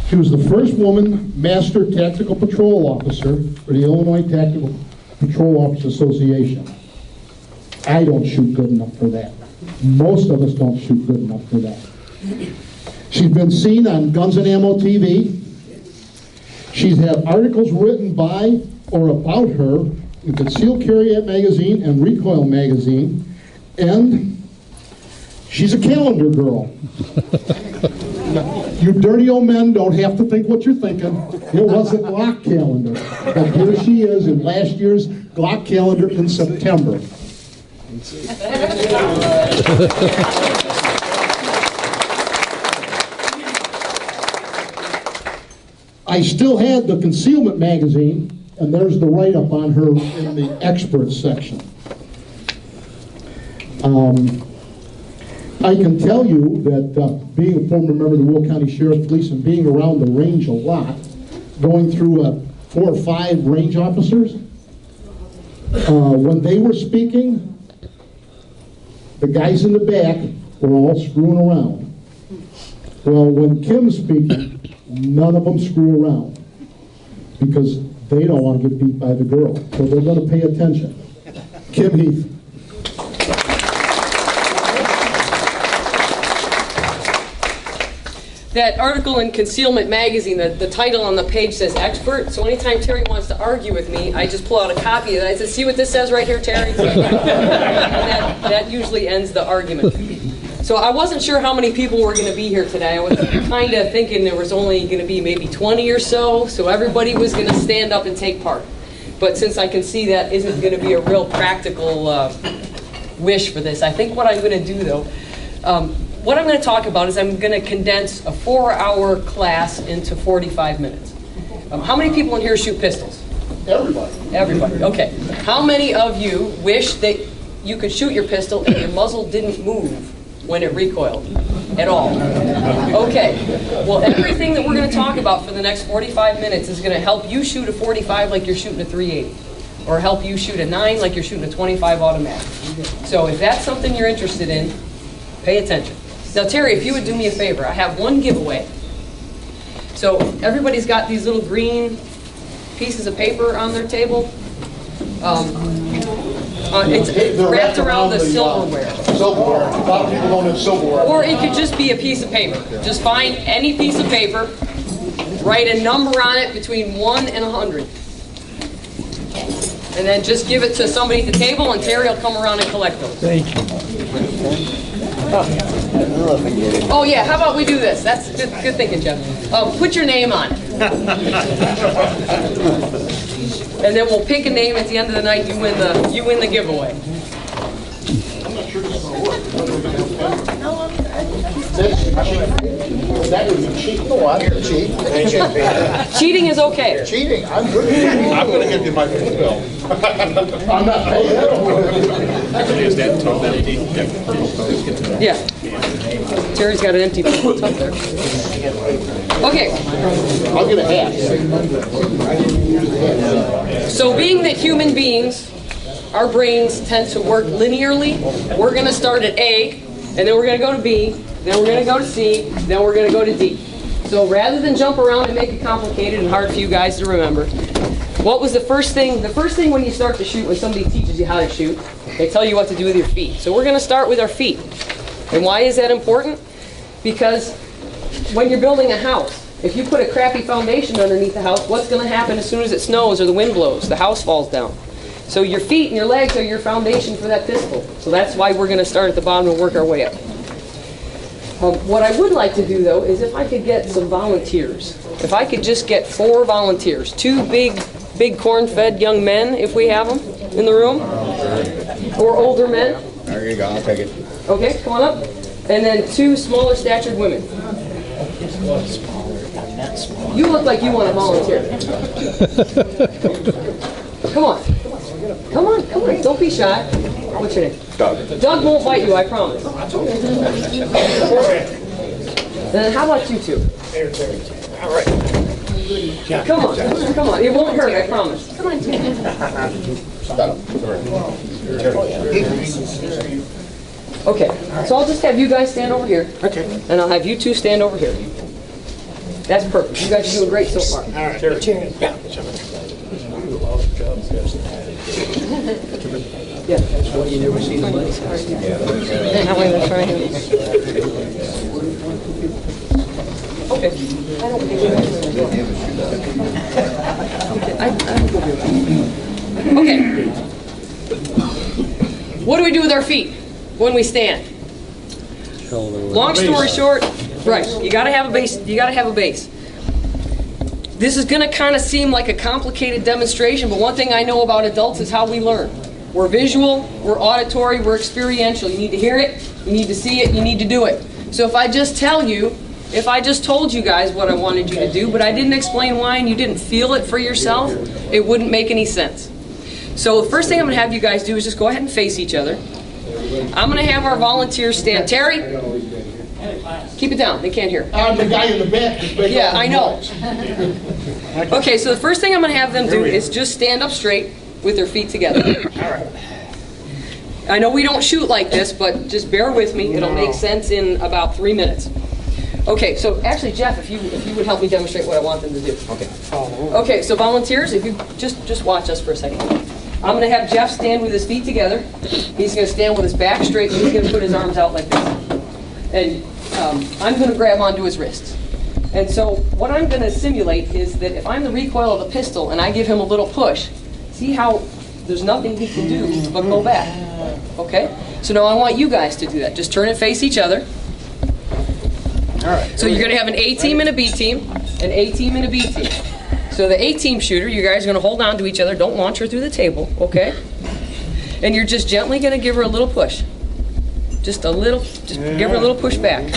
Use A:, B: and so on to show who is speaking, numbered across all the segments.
A: She was the first woman Master Tactical Patrol Officer for the Illinois Tactical Patrol Officers Association. I don't shoot good enough for that. Most of us don't shoot good enough for that. She's been seen on Guns and Ammo TV. She's had articles written by or about her in Concealed Carry Magazine and Recoil Magazine, and she's a calendar girl. You dirty old men don't have to think what you're thinking. It wasn't Glock calendar, but here she is in last year's Glock calendar in September. I still had the concealment magazine, and there's the write-up on her in the experts section. I can tell you that being a former member of the Will County Sheriff's Police and being around the range a lot, going through 4 or 5 range officers, when they were speaking, the guys in the back were all screwing around. Well, when Kim's speaking, none of them screw around because they don't want to get beat by the girl, so they're going to pay attention. Kim Heath.
B: That article in Concealment Magazine, the title on the page says expert, so anytime Terry wants to argue with me, I just pull out a copy of that. I said, see what this says right here, Terry? that usually ends the argument. So I wasn't sure how many people were going to be here today. I was kind of thinking there was only going to be maybe 20 or so everybody was going to stand up and take part. But since I can see that isn't going to be a real practical wish for this, I think what I'm going to do, though, what I'm going to talk about is I'm going to condense a 4-hour class into 45 minutes. How many people in here shoot pistols?
A: Everybody.
B: Everybody, okay. How many of you wish that you could shoot your pistol and your muzzle didn't move when it recoiled at all? Okay, well, everything that we're going to talk about for the next 45 minutes is going to help you shoot a 45 like you're shooting a .380, or help you shoot a 9 like you're shooting a .25 automatic. So if that's something you're interested in, pay attention. Now, Terry, if you would do me a favor, I have one giveaway. So everybody's got these little green pieces of paper on their table. It's wrapped around the silverware.
A: Silverware. A lot of people don't have silverware.
B: Or it could just be a piece of paper. Just find any piece of paper, write a number on it between 1 and 100. And then just give it to somebody at the table, and Terry will come around and collect those.
C: Thank you.
B: Oh yeah, how about we do this? That's good thinking, Jeff. Put your name on it. And then we'll pick a name at the end of the night. You win the giveaway.
A: I'm not sure this is going to work. That would be cheating. No, I didn't cheat.
B: Cheating is okay.
A: Cheating? I'm good at cheating. I'm going to give you my food bill. I'm not paying that.
D: Is that tub empty?
B: Yeah. Terry's got an empty tub there. Okay.
A: I'll get a hat.
B: So being that human beings, our brains tend to work linearly, we're going to start at A, and then we're going to go to B, then we're going to go to C, then we're going to go to D. So rather than jump around and make it complicated and hard for you guys to remember, what was the first thing? The first thing when you start to shoot, when somebody teaches you how to shoot, they tell you what to do with your feet. So we're going to start with our feet. And why is that important? Because when you're building a house, if you put a crappy foundation underneath the house, what's going to happen as soon as it snows or the wind blows? The house falls down. So your feet and your legs are your foundation for that pistol. So that's why we're going to start at the bottom and work our way up. What I would like to do, though, is if I could get some volunteers. If I could just get 4 volunteers, 2 big corn-fed young men, if we have them in the room, or older men.
D: There you go, I'll take it.
B: Okay, come on up. And then 2 smaller statured women. You look like you want to volunteer. Come on. Come on, come on. Don't be shy. What's your name?
D: Doug.
B: Doug won't bite you, I promise. And then how about you 2?
D: All right.
B: Come on, come on. It won't hurt, I promise. Come on, Okay, so I'll just have you guys stand over here.
D: Okay.
B: And I'll have you 2 stand over here. That's perfect. You guys are doing great so far.
E: All right.
B: Yeah. Okay. Okay. What do we do with our feet when we stand? Long story short, right, you gotta have a base, you gotta have a base. This is gonna kind of seem like a complicated demonstration, but one thing I know about adults is how we learn. We're visual, we're auditory, we're experiential. You need to hear it, you need to see it, you need to do it. So if I just told you guys what I wanted you to do, but I didn't explain why and you didn't feel it for yourself, it wouldn't make any sense. So the first thing I'm gonna have you guys do is just go ahead and face each other. I'm going to have our volunteers stand. Terry, keep it down. They can't hear.
A: The guy in the back is making
B: Yeah,
A: all the
B: I know.
A: noise.
B: Okay, so the first thing I'm going to have them do is just stand up straight with their feet together.
E: All right.
B: I know we don't shoot like this, but just bear with me. It'll make sense in about 3 minutes. Okay, so actually, Jeff, if you would help me demonstrate what I want them to do.
D: Okay.
B: Okay, so volunteers, if you just watch us for a second. I'm going to have Jeff stand with his feet together. He's going to stand with his back straight, and he's going to put his arms out like this. And I'm going to grab onto his wrists. And so what I'm going to simulate is that if I'm the recoil of a pistol and I give him a little push, see how there's nothing he can do but go back. Okay? So now I want you guys to do that. Just turn and face each other.
E: All right.
B: So you're going to have an A team and a B team, an A team and a B team. So the A team shooter, you guys are going to hold on to each other. Don't launch her through the table, okay? And you're just gently going to give her a little push. Just a little, just give her a little push back.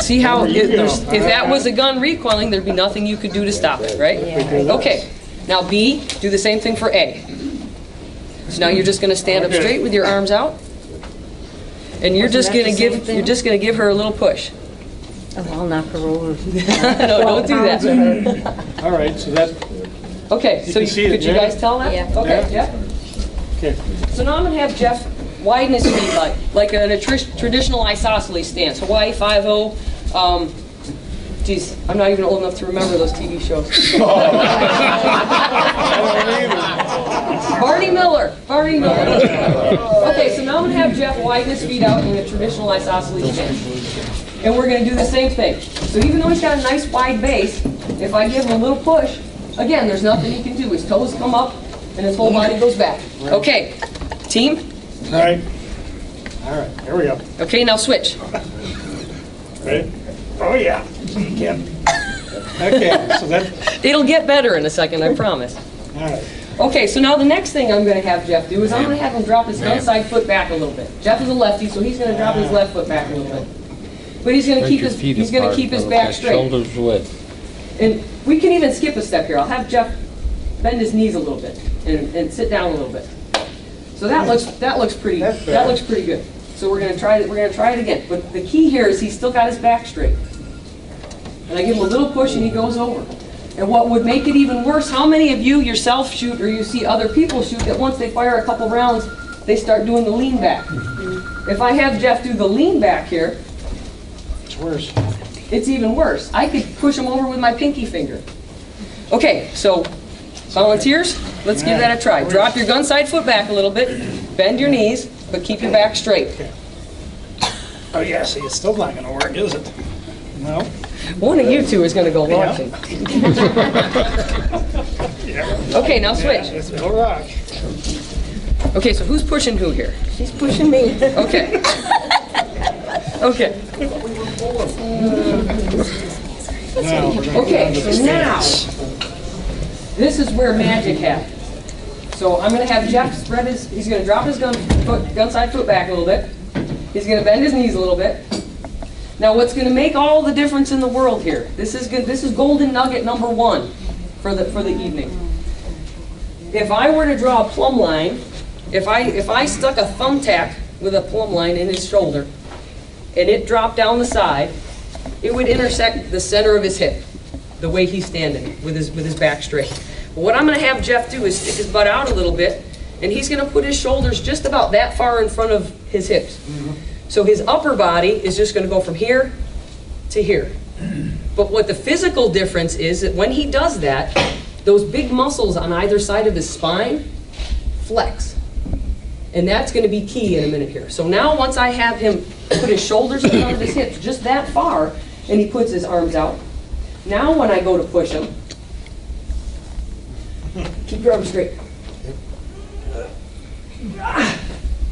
B: See how, if that was a gun recoiling, there'd be nothing you could do to stop it, right? Okay. Now B, do the same thing for A. So now you're just going to stand up straight with your arms out. And you're just going to give her a little push.
C: Oh, I'll knock her over.
B: No, don't do that.
E: All right, so that,
B: Okay, so
E: can see it,
B: could you
E: yeah?
B: guys tell that?
C: Yeah.
B: Okay, yeah.
E: okay.
B: So now I'm going to have Jeff widen his feet like a traditional isosceles stance. Hawaii 5-0. Geez, I'm not even old enough to remember those TV shows. Barney Miller. Barney Miller. Okay, so now I'm going to have Jeff widen his feet out in a traditional isosceles stance. And we're going to do the same thing. So even though he's got a nice wide base, if I give him a little push, again, there's nothing he can do. His toes come up and his whole body goes back. Okay, team?
E: All right. All right, here we go.
B: Okay, now switch.
E: Ready? Oh, yeah. Yep. Okay, so that,
B: It'll get better in a second, I promise.
E: all right.
B: Okay, so now the next thing I'm going to have Jeff do is I'm going to have him drop his gun side foot back a little bit. Jeff is a lefty, so he's going to drop his left foot back a little bit. But he's going to keep his back straight.
F: Shoulders width.
B: And we can even skip a step here. I'll have Jeff bend his knees a little bit and sit down a little bit. So that looks pretty good. So we're going to try it again. But the key here is he's still got his back straight. And I give him a little push and he goes over. And what would make it even worse, how many of you yourself shoot or you see other people shoot that once they fire a couple rounds, they start doing the lean back? If I have Jeff do the lean back here,
E: It's worse.
B: it's even worse. I could push him over with my pinky finger. Okay, so volunteers, let's give that a try. Drop your gun side foot back a little bit, bend your knees, but keep your back straight.
E: Oh, yeah, see, it's still not going to work, is it? No?
B: One of you two is going to go launching.
E: Yeah.
B: Okay, now switch.
E: It's no rock.
B: Okay, so who's pushing who here?
C: She's pushing me.
B: Okay. Okay.
E: Now, we're gonna
B: Okay, so now, this is where magic happens. So I'm going to have Jeff spread he's going to drop his gun side foot back a little bit. He's going to bend his knees a little bit. Now what's going to make all the difference in the world here, this is good. This is golden nugget number 1 for the evening. If I were to draw a plumb line, if I stuck a thumbtack with a plumb line in his shoulder, and it dropped down the side, it would intersect the center of his hip, the way he's standing with his back straight. But what I'm going to have Jeff do is stick his butt out a little bit, and he's going to put his shoulders just about that far in front of his hips. So his upper body is just going to go from here to here. But what the physical difference is that when he does that, those big muscles on either side of his spine flex. And that's going to be key in a minute here. So now once I have him put his shoulders in front of his hips just that far, and he puts his arms out, now when I go to push him, keep your arms straight.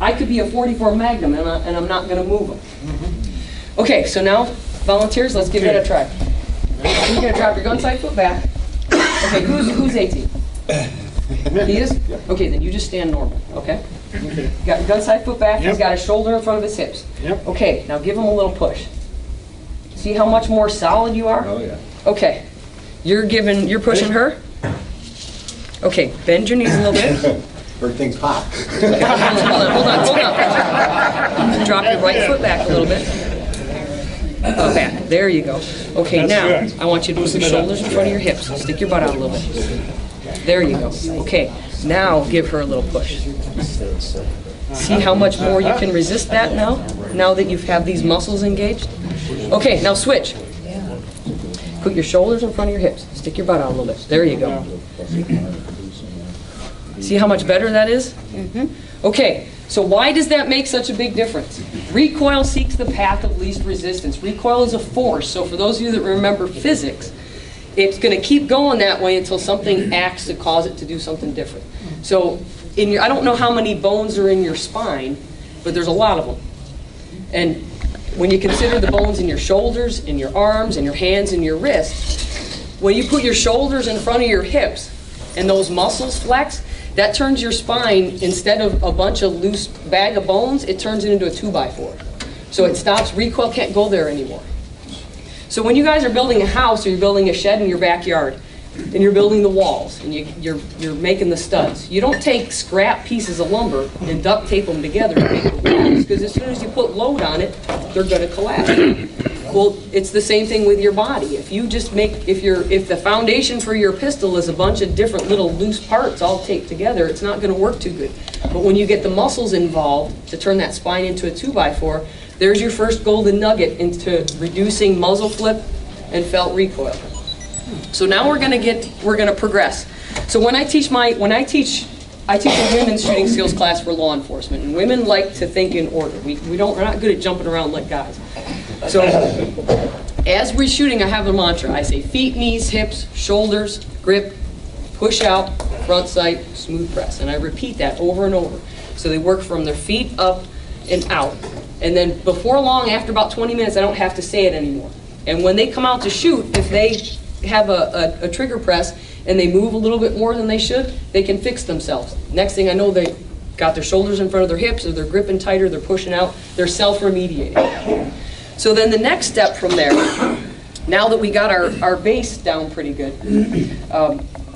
B: I could be a 44 Magnum and I'm not going to move him. Okay, so now, volunteers, let's give it a try. You're going to drop your gun sight foot back. Okay, who's 18? He is? Okay, then you just stand normal, okay? Got your gun sight foot back, he's got his shoulder in front of his hips. Okay, now give him a little push. See how much more solid you are?
D: Oh, yeah.
B: Okay, you're pushing her? Okay, bend your knees a little bit.
D: Everything's hot.
B: Hold on. Drop your right foot back a little bit. Back. There you go. Okay, now I want you to put your shoulders in front of your hips. Stick your butt out a little bit. There you go. Okay, now give her a little push. See how much more you can resist that now that you have these muscles engaged? Okay, now switch. Put your shoulders in front of your hips. Stick your butt out a little bit. There you go. See how much better that is? Okay, so why does that make such a big difference? Recoil seeks the path of least resistance. Recoil is a force, so for those of you that remember physics, it's going to keep going that way until something acts to cause it to do something different. So I don't know how many bones are in your spine, but there's a lot of them. And when you consider the bones in your shoulders, in your arms, in your hands, and your wrists, when you put your shoulders in front of your hips and those muscles flex, that turns your spine, instead of a bunch of loose bag of bones, it turns it into a 2x4. So it stops, recoil can't go there anymore. So when you guys are building a house or you're building a shed in your backyard, and you're building the walls, and you're making the studs, you don't take scrap pieces of lumber and duct tape them together to make the walls, because as soon as you put load on it, they're going to collapse. Well, it's the same thing with your body. If you just if the foundation for your pistol is a bunch of different little loose parts all taped together, it's not going to work too good. But when you get the muscles involved to turn that spine into a 2x4, there's your first golden nugget into reducing muzzle flip and felt recoil. So now we're going to progress. So when I teach a women's shooting skills class for law enforcement, and women like to think in order. We're not good at jumping around like guys. So as we're shooting, I have a mantra. I say feet, knees, hips, shoulders, grip, push out, front sight, smooth press. And I repeat that over and over. So they work from their feet up and out. And then before long, after about 20 minutes, I don't have to say it anymore. And when they come out to shoot, if they have a trigger press and they move a little bit more than they should, they can fix themselves. Next thing I know, they got their shoulders in front of their hips, or they're gripping tighter, they're pushing out, they're self-remediating. So then the next step from there, now that we got our base down pretty good,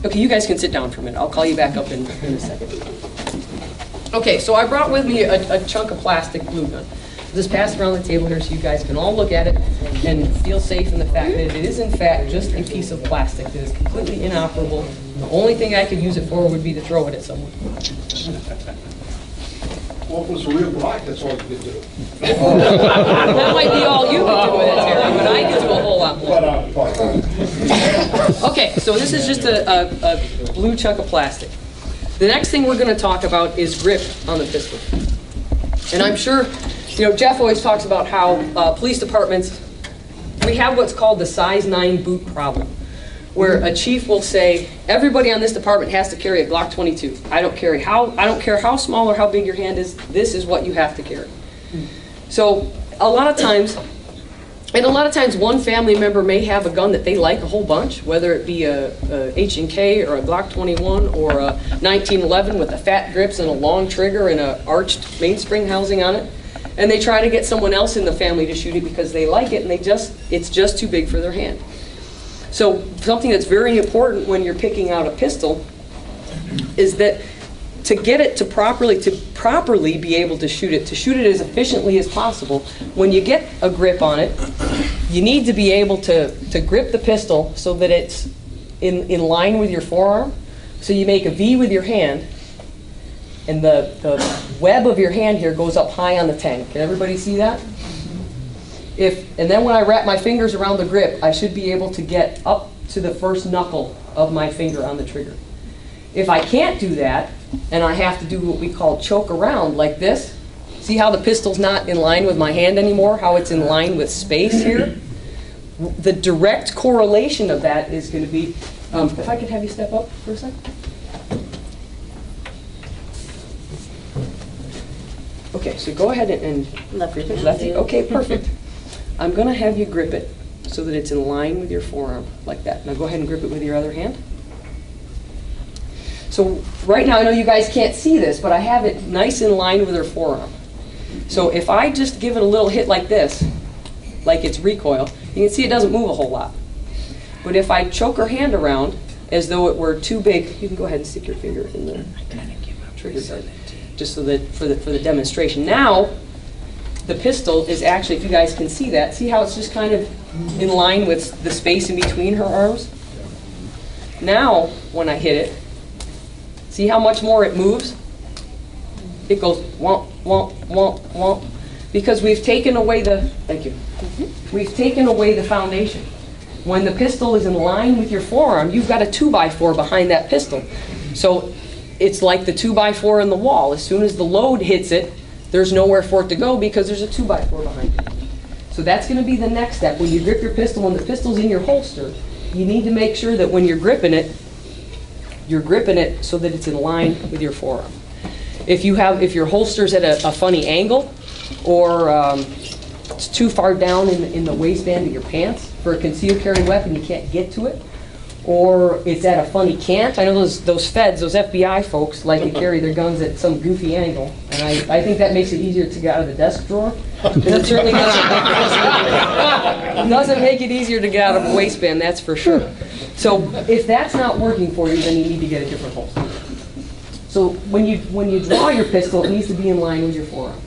B: okay, you guys can sit down for a minute. I'll call you back up in a second. Okay, so I brought with me a chunk of plastic glue gun. Just pass it around the table here so you guys can all look at it and feel safe in the fact that it is in fact just a piece of plastic that is completely inoperable. The only thing I could use it for would be to throw it at someone.
A: Well, if it was a real block, that's all you could do.
B: That might be all you could do with it, Terry, but I could do a whole lot more. Okay, so this is just a blue chunk of plastic. The next thing we're going to talk about is grip on the pistol. And I'm sure, Jeff always talks about how police departments, we have what's called the size 9 boot problem, where a chief will say, everybody on this department has to carry a Glock 22. I don't care how small or how big your hand is, this is what you have to carry. So a lot of times one family member may have a gun that they like a whole bunch, whether it be a H&K or a Glock 21 or a 1911 with the fat grips and a long trigger and an arched mainspring housing on it. And they try to get someone else in the family to shoot it because they like it and it's just too big for their hand. So something that's very important when you're picking out a pistol is that to get it to properly be able to shoot it as efficiently as possible, when you get a grip on it, you need to be able to grip the pistol so that it's in line with your forearm. So you make a V with your hand, and the web of your hand here goes up high on the tang. Can everybody see that? And then when I wrap my fingers around the grip, I should be able to get up to the first knuckle of my finger on the trigger. If I can't do that, and I have to do what we call choke around like this, see how the pistol's not in line with my hand anymore, how it's in line with space here? The direct correlation of that is going to be, if I could have you step up for a second. Okay, so go ahead and grip it. Lefty. Okay, perfect. I'm going to have you grip it so that it's in line with your forearm, like that. Now go ahead and grip it with your other hand. So right now, I know you guys can't see this, but I have it nice in line with her forearm. So if I just give it a little hit like this, like it's recoil, you can see it doesn't move a whole lot. But if I choke her hand around as though it were too big, you can go ahead and stick your finger in the trigger guard, just so that for the demonstration. Now, the pistol is actually, if you guys can see that, see how it's just kind of in line with the space in between her arms? Now, when I hit it, see how much more it moves? It goes womp, womp, womp, womp. Because we've taken away the, thank you, we've taken away the foundation. When the pistol is in line with your forearm, you've got a 2x4 behind that pistol. So it's like the 2x4 in the wall. As soon as the load hits it, there's nowhere for it to go because there's a 2x4 behind it. So that's going to be the next step. When you grip your pistol, when the pistol's in your holster, you need to make sure that when you're gripping it so that it's in line with your forearm. If your holster's at a funny angle, or it's too far down in the waistband of your pants for a concealed carry weapon, you can't get to it, or it's at a funny cant. I know those feds, those FBI folks like to carry their guns at some goofy angle, and I think that makes it easier to get out of the desk drawer. It certainly doesn't make it easier to get out of a waistband, that's for sure. So if that's not working for you, then you need to get a different holster. So when you draw your pistol, it needs to be in line with your forearm.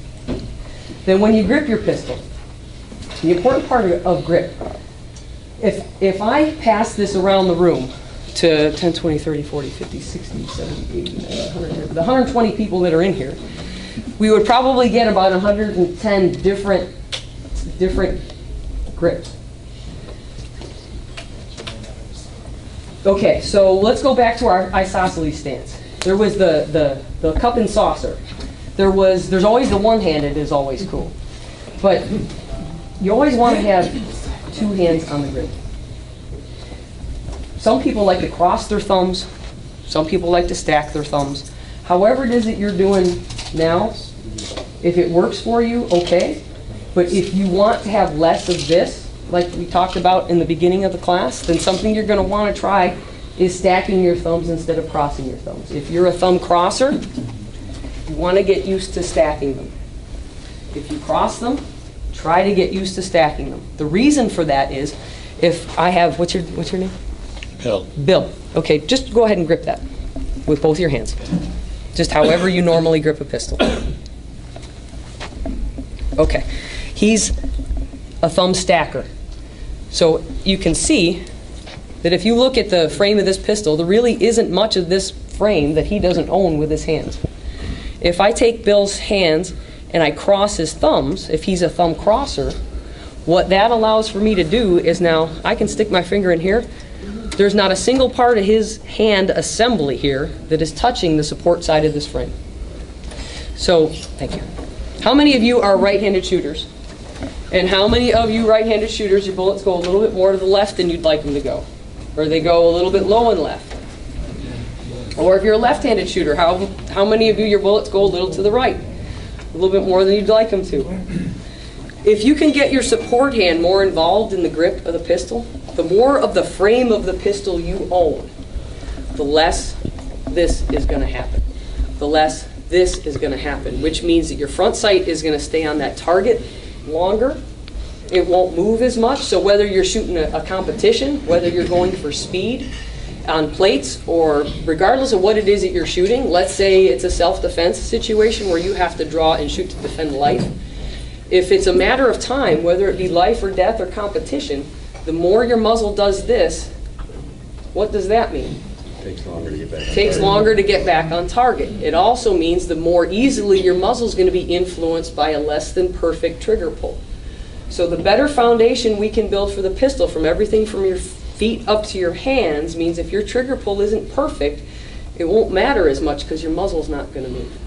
B: Then when you grip your pistol, the important part of grip, if I pass this around the room to 10, 20, 30, 40, 50, 60, 70, 80, 90, 100, the 120 people that are in here, we would probably get about 110 different grips. Okay, so let's go back to our isosceles stance. There was the cup and saucer. There's always the one-handed is always cool. But you always want to have two hands on the grip. Some people like to cross their thumbs. Some people like to stack their thumbs. However it is that you're doing now, if it works for you, okay. But if you want to have less of this, like we talked about in the beginning of the class, then something you're going to want to try is stacking your thumbs instead of crossing your thumbs. If you're a thumb crosser, you want to get used to stacking them. If you cross them, try to get used to stacking them. The reason for that is, if I have, what's your name?
D: Bill.
B: Bill. Okay, just go ahead and grip that with both your hands. Just however you normally grip a pistol. Okay, he's a thumb stacker. So you can see that if you look at the frame of this pistol, there really isn't much of this frame that he doesn't own with his hands. If I take Bill's hands and I cross his thumbs, if he's a thumb crosser, what that allows for me to do is now I can stick my finger in here. There's not a single part of his hand assembly here that is touching the support side of this frame. So, thank you. How many of you are right-handed shooters? And how many of you right-handed shooters, your bullets go a little bit more to the left than you'd like them to go? Or they go a little bit low and left? Or if you're a left-handed shooter, how many of you, your bullets go a little to the right? A little bit more than you'd like them to. If you can get your support hand more involved in the grip of the pistol, the more of the frame of the pistol you own, the less this is going to happen. The less this is going to happen, which means that your front sight is going to stay on that target longer. It won't move as much. So whether you're shooting a competition, whether you're going for speed on plates, or regardless of what it is that you're shooting, let's say it's a self-defense situation where you have to draw and shoot to defend life. If it's a matter of time, whether it be life or death or competition, the more your muzzle does this, what does that mean?
D: Takes longer to get back.
B: Takes longer to get back on target. It also means the more easily your muzzle is going to be influenced by a less than perfect trigger pull. So the better foundation we can build for the pistol, from everything from your feet up to your hands, means if your trigger pull isn't perfect, it won't matter as much because your muzzle's not going to move.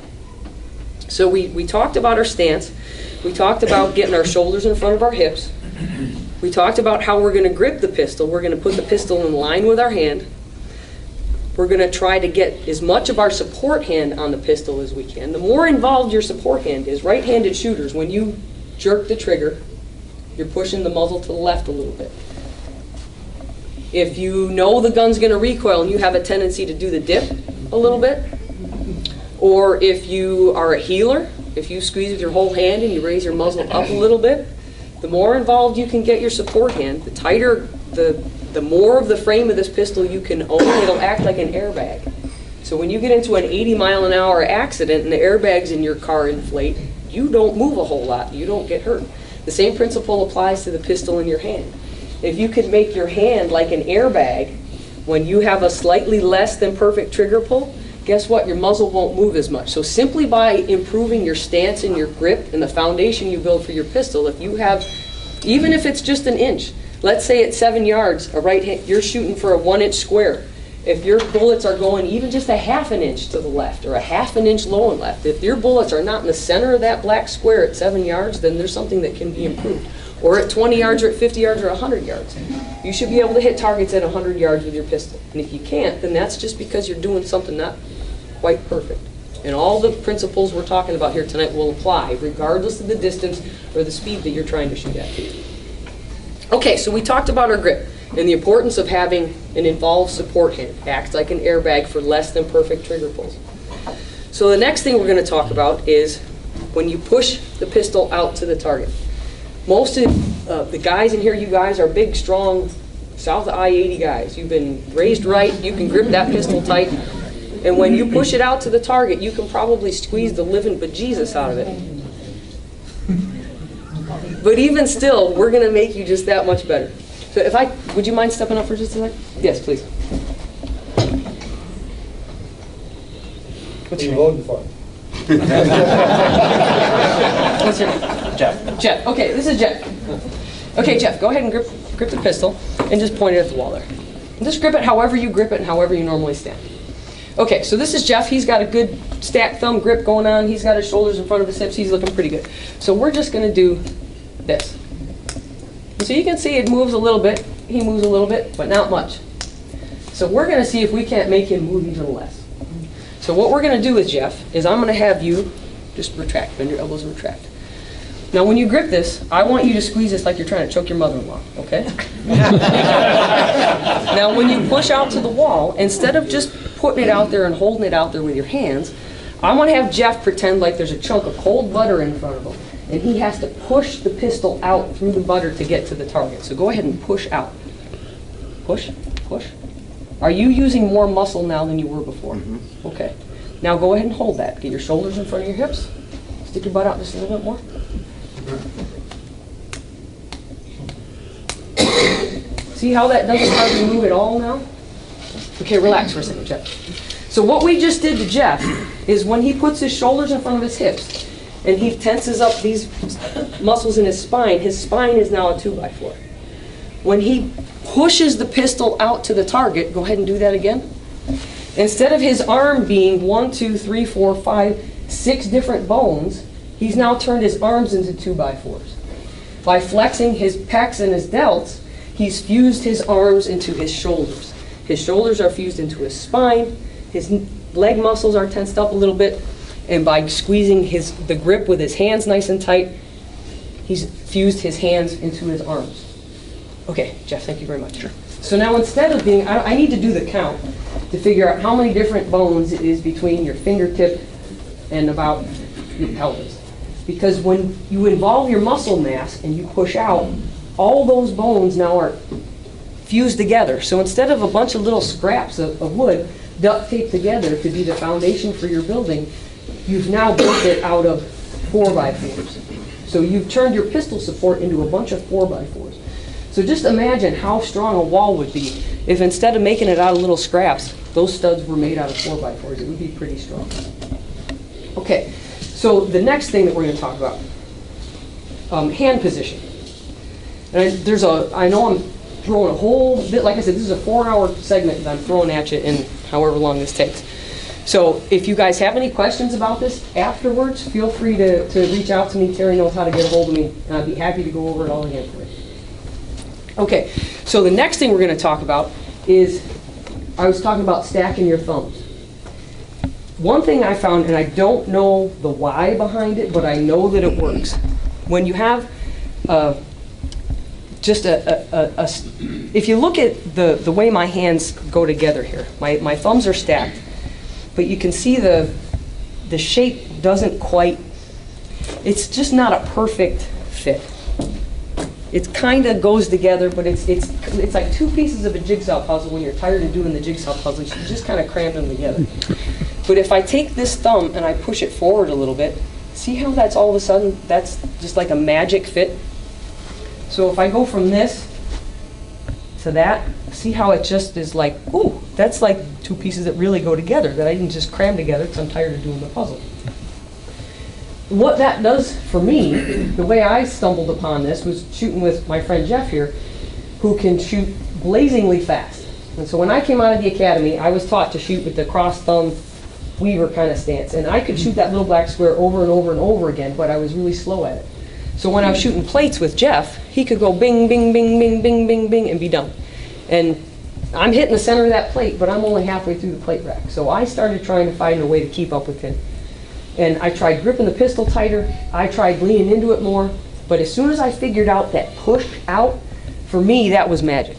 B: So we talked about our stance. We talked about getting our shoulders in front of our hips. We talked about how we're going to grip the pistol. We're going to put the pistol in line with our hand. We're going to try to get as much of our support hand on the pistol as we can. The more involved your support hand is, right-handed shooters, when you jerk the trigger, you're pushing the muzzle to the left a little bit. If you know the gun's going to recoil and you have a tendency to do the dip a little bit, or if you are a healer, if you squeeze with your whole hand and you raise your muzzle up a little bit, the more involved you can get your support hand, the tighter, the more of the frame of this pistol you can own, it'll act like an airbag. So when you get into an 80-mile-an-hour accident and the airbags in your car inflate, you don't move a whole lot. You don't get hurt. The same principle applies to the pistol in your hand. If you could make your hand like an airbag when you have a slightly less than perfect trigger pull, guess what? Your muzzle won't move as much. So simply by improving your stance and your grip and the foundation you build for your pistol, if you have, even if it's just an inch, let's say at 7 yards, you're shooting for a 1-inch square. If your bullets are going even just a ½ an inch to the left or a ½ an inch low and left, if your bullets are not in the center of that black square at 7 yards, then there's something that can be improved. Or at 20 yards or at 50 yards or 100 yards. You should be able to hit targets at 100 yards with your pistol. And if you can't, then that's just because you're doing something not quite perfect. And all the principles we're talking about here tonight will apply regardless of the distance or the speed that you're trying to shoot at. Okay, so we talked about our grip and the importance of having an involved support hand. Acts like an airbag for less than perfect trigger pulls. So the next thing we're going to talk about is when you push the pistol out to the target. Most of the guys in here, you guys are big, strong, south of I-80 guys. You've been raised right. You can grip that pistol tight. And when you push it out to the target, you can probably squeeze the living bejesus out of it. But even still, we're going to make you just that much better. So would you mind stepping up for just a second? Yes, please. What's your name? What's your name? Jeff. Jeff. Okay, this is Jeff. Okay, Jeff, go ahead and grip the pistol and just point it at the wall there. And just grip it however you grip it and however you normally stand. Okay, so this is Jeff. He's got a good stacked thumb grip going on. He's got his shoulders in front of his hips. He's looking pretty good. So we're just going to do this. And so you can see it moves a little bit. He moves a little bit, but not much. So we're going to see if we can't make him move even less. So what we're going to do with Jeff is I'm going to have you just retract, bend your elbows and retract. Now when you grip this, I want you to squeeze this like you're trying to choke your mother-in-law, okay? Now when you push out to the wall, instead of just putting it out there and holding it out there with your hands, I want to have Jeff pretend like there's a chunk of cold butter in front of him, and he has to push the pistol out through the butter to get to the target. So go ahead and push out. Push, push. Are you using more muscle now than you were before? Mm-hmm. Okay. Now go ahead and hold that. Get your shoulders in front of your hips. Stick your butt out just a little bit more. See how that doesn't hardly move at all now? Okay, relax for a second, Jeff. So what we just did to Jeff is when he puts his shoulders in front of his hips and he tenses up these muscles in his spine is now a 2x4. When he pushes the pistol out to the target, go ahead and do that again. Instead of his arm being 1, 2, 3, 4, 5, 6 different bones, he's now turned his arms into 2x4s. By flexing his pecs and his delts, he's fused his arms into his shoulders. His shoulders are fused into his spine, his leg muscles are tensed up a little bit, and by squeezing the grip with his hands nice and tight, he's fused his hands into his arms. Okay, Jeff, thank you very much. Sure. So now instead of being, I need to do the count to figure out how many different bones it is between your fingertip and about your pelvis. Because when you involve your muscle mass and you push out, all those bones now are fused together. So instead of a bunch of little scraps of wood duct taped together to be the foundation for your building, you've now built it out of 4x4s. So you've turned your pistol support into a bunch of 4x4s. So just imagine how strong a wall would be if instead of making it out of little scraps, those studs were made out of 4x4s. It would be pretty strong. Okay, so the next thing that we're going to talk about, hand position. And I know I'm throwing a whole bit, like I said, this is a 4-hour segment that I'm throwing at you in however long this takes. So if you guys have any questions about this afterwards, feel free to reach out to me. Terry knows how to get a hold of me, and I'd be happy to go over it all again for you. Okay, so the next thing we're going to talk about is, I was talking about stacking your thumbs. One thing I found, and I don't know the why behind it, but I know that it works. When you have if you look at the way my hands go together here, my thumbs are stacked, but you can see the shape doesn't quite, it's just not a perfect fit. It kind of goes together, but it's like two pieces of a jigsaw puzzle. When you're tired of doing the jigsaw puzzle, you just kind of cram them together. But if I take this thumb and I push it forward a little bit, see how that's all of a sudden, that's just like a magic fit? So if I go from this to that, see how it just is like, ooh, that's like two pieces that really go together, that I didn't just cram together because I'm tired of doing the puzzle. What that does for me, the way I stumbled upon this was shooting with my friend Jeff here, who can shoot blazingly fast. And so when I came out of the academy, I was taught to shoot with the cross thumb Weaver kind of stance. And I could shoot that little black square over and over and over again, but I was really slow at it. So when I was shooting plates with Jeff, he could go bing, bing, bing, bing, bing, bing, bing, and be done. And I'm hitting the center of that plate, but I'm only halfway through the plate rack. So I started trying to find a way to keep up with him. And I tried gripping the pistol tighter. I tried leaning into it more. But as soon as I figured out that push out, for me, that was magic.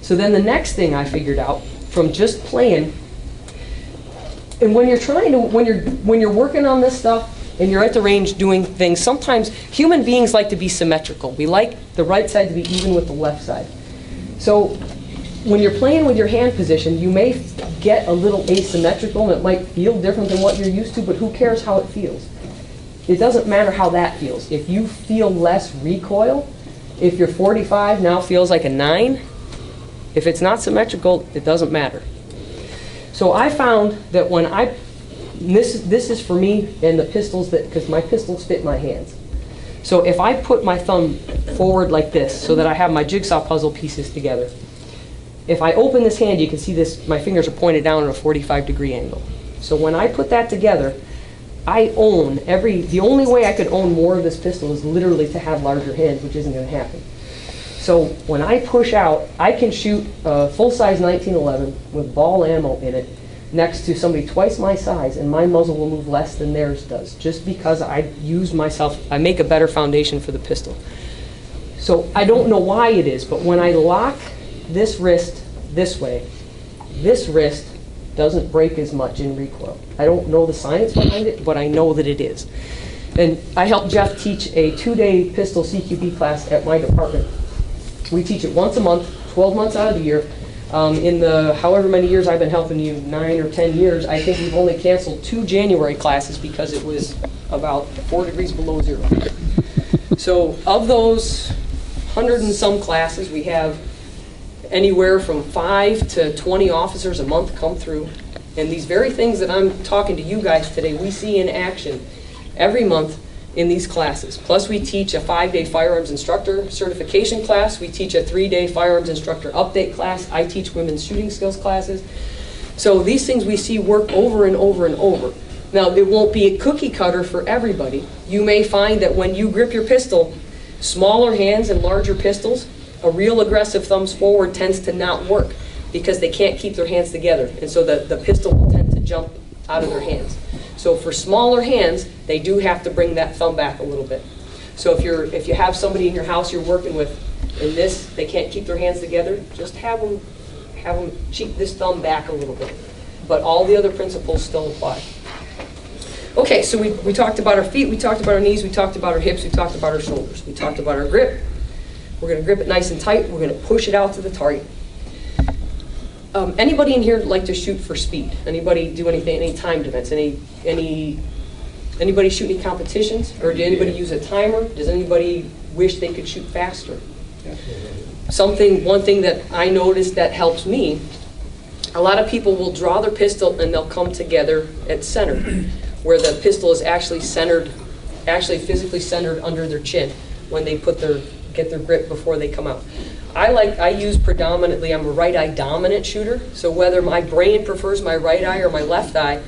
B: So then the next thing I figured out from just playing, and when you're working on this stuff and you're at the range doing things, sometimes human beings like to be symmetrical. We like the right side to be even with the left side. So when you're playing with your hand position, you may get a little asymmetrical, and it might feel different than what you're used to, but who cares how it feels? It doesn't matter how that feels. If you feel less recoil, if your 45 now feels like a 9, if it's not symmetrical, it doesn't matter. So I found that when this is for me and the pistols, because my pistols fit my hands. So if I put my thumb forward like this so that I have my jigsaw puzzle pieces together, if I open this hand, you can see this, my fingers are pointed down at a 45-degree angle. So when I put that together, I own the only way I could own more of this pistol is literally to have larger hands, which isn't going to happen. So when I push out, I can shoot a full-size 1911 with ball ammo in it next to somebody twice my size, and my muzzle will move less than theirs does, just because I make a better foundation for the pistol. So I don't know why it is, but when I lock this wrist this way, this wrist doesn't break as much in recoil. I don't know the science behind it, but I know that it is. And I helped Jeff teach a 2-day pistol CQB class at my department. We teach it once a month, 12 months out of the year. In the however many years I've been helping you, 9 or 10 years, I think we've only canceled 2 January classes because it was about 4 degrees below zero. So of those 100 and some classes, we have anywhere from 5 to 20 officers a month come through. And these very things that I'm talking to you guys today, we see in action every month in these classes. Plus we teach a 5-day firearms instructor certification class. We teach a 3-day firearms instructor update class. I teach women's shooting skills classes. So these things we see work over and over and over. Now it won't be a cookie cutter for everybody. You may find that when you grip your pistol, smaller hands and larger pistols, a real aggressive thumbs forward tends to not work because they can't keep their hands together. And so the pistol will tend to jump out of their hands. So for smaller hands, they do have to bring that thumb back a little bit. So if you have somebody in your house you're working with, in this, they can't keep their hands together, just have them cheat this thumb back a little bit. But all the other principles still apply. Okay, so we talked about our feet, we talked about our knees, we talked about our hips, we talked about our shoulders. We talked about our grip. We're going to grip it nice and tight. We're going to push it out to the target. Anybody in here like to shoot for speed? Anybody do anything, any timed events? Anybody shoot any competitions? Or did anybody use a timer? Does anybody wish they could shoot faster? One thing that I noticed that helps me, a lot of people will draw their pistol and they'll come together at center, where the pistol is actually physically centered under their chin when they put their get their grip before they come out. I use predominantly, I'm a right eye dominant shooter, so whether my brain prefers my right eye or my left eye,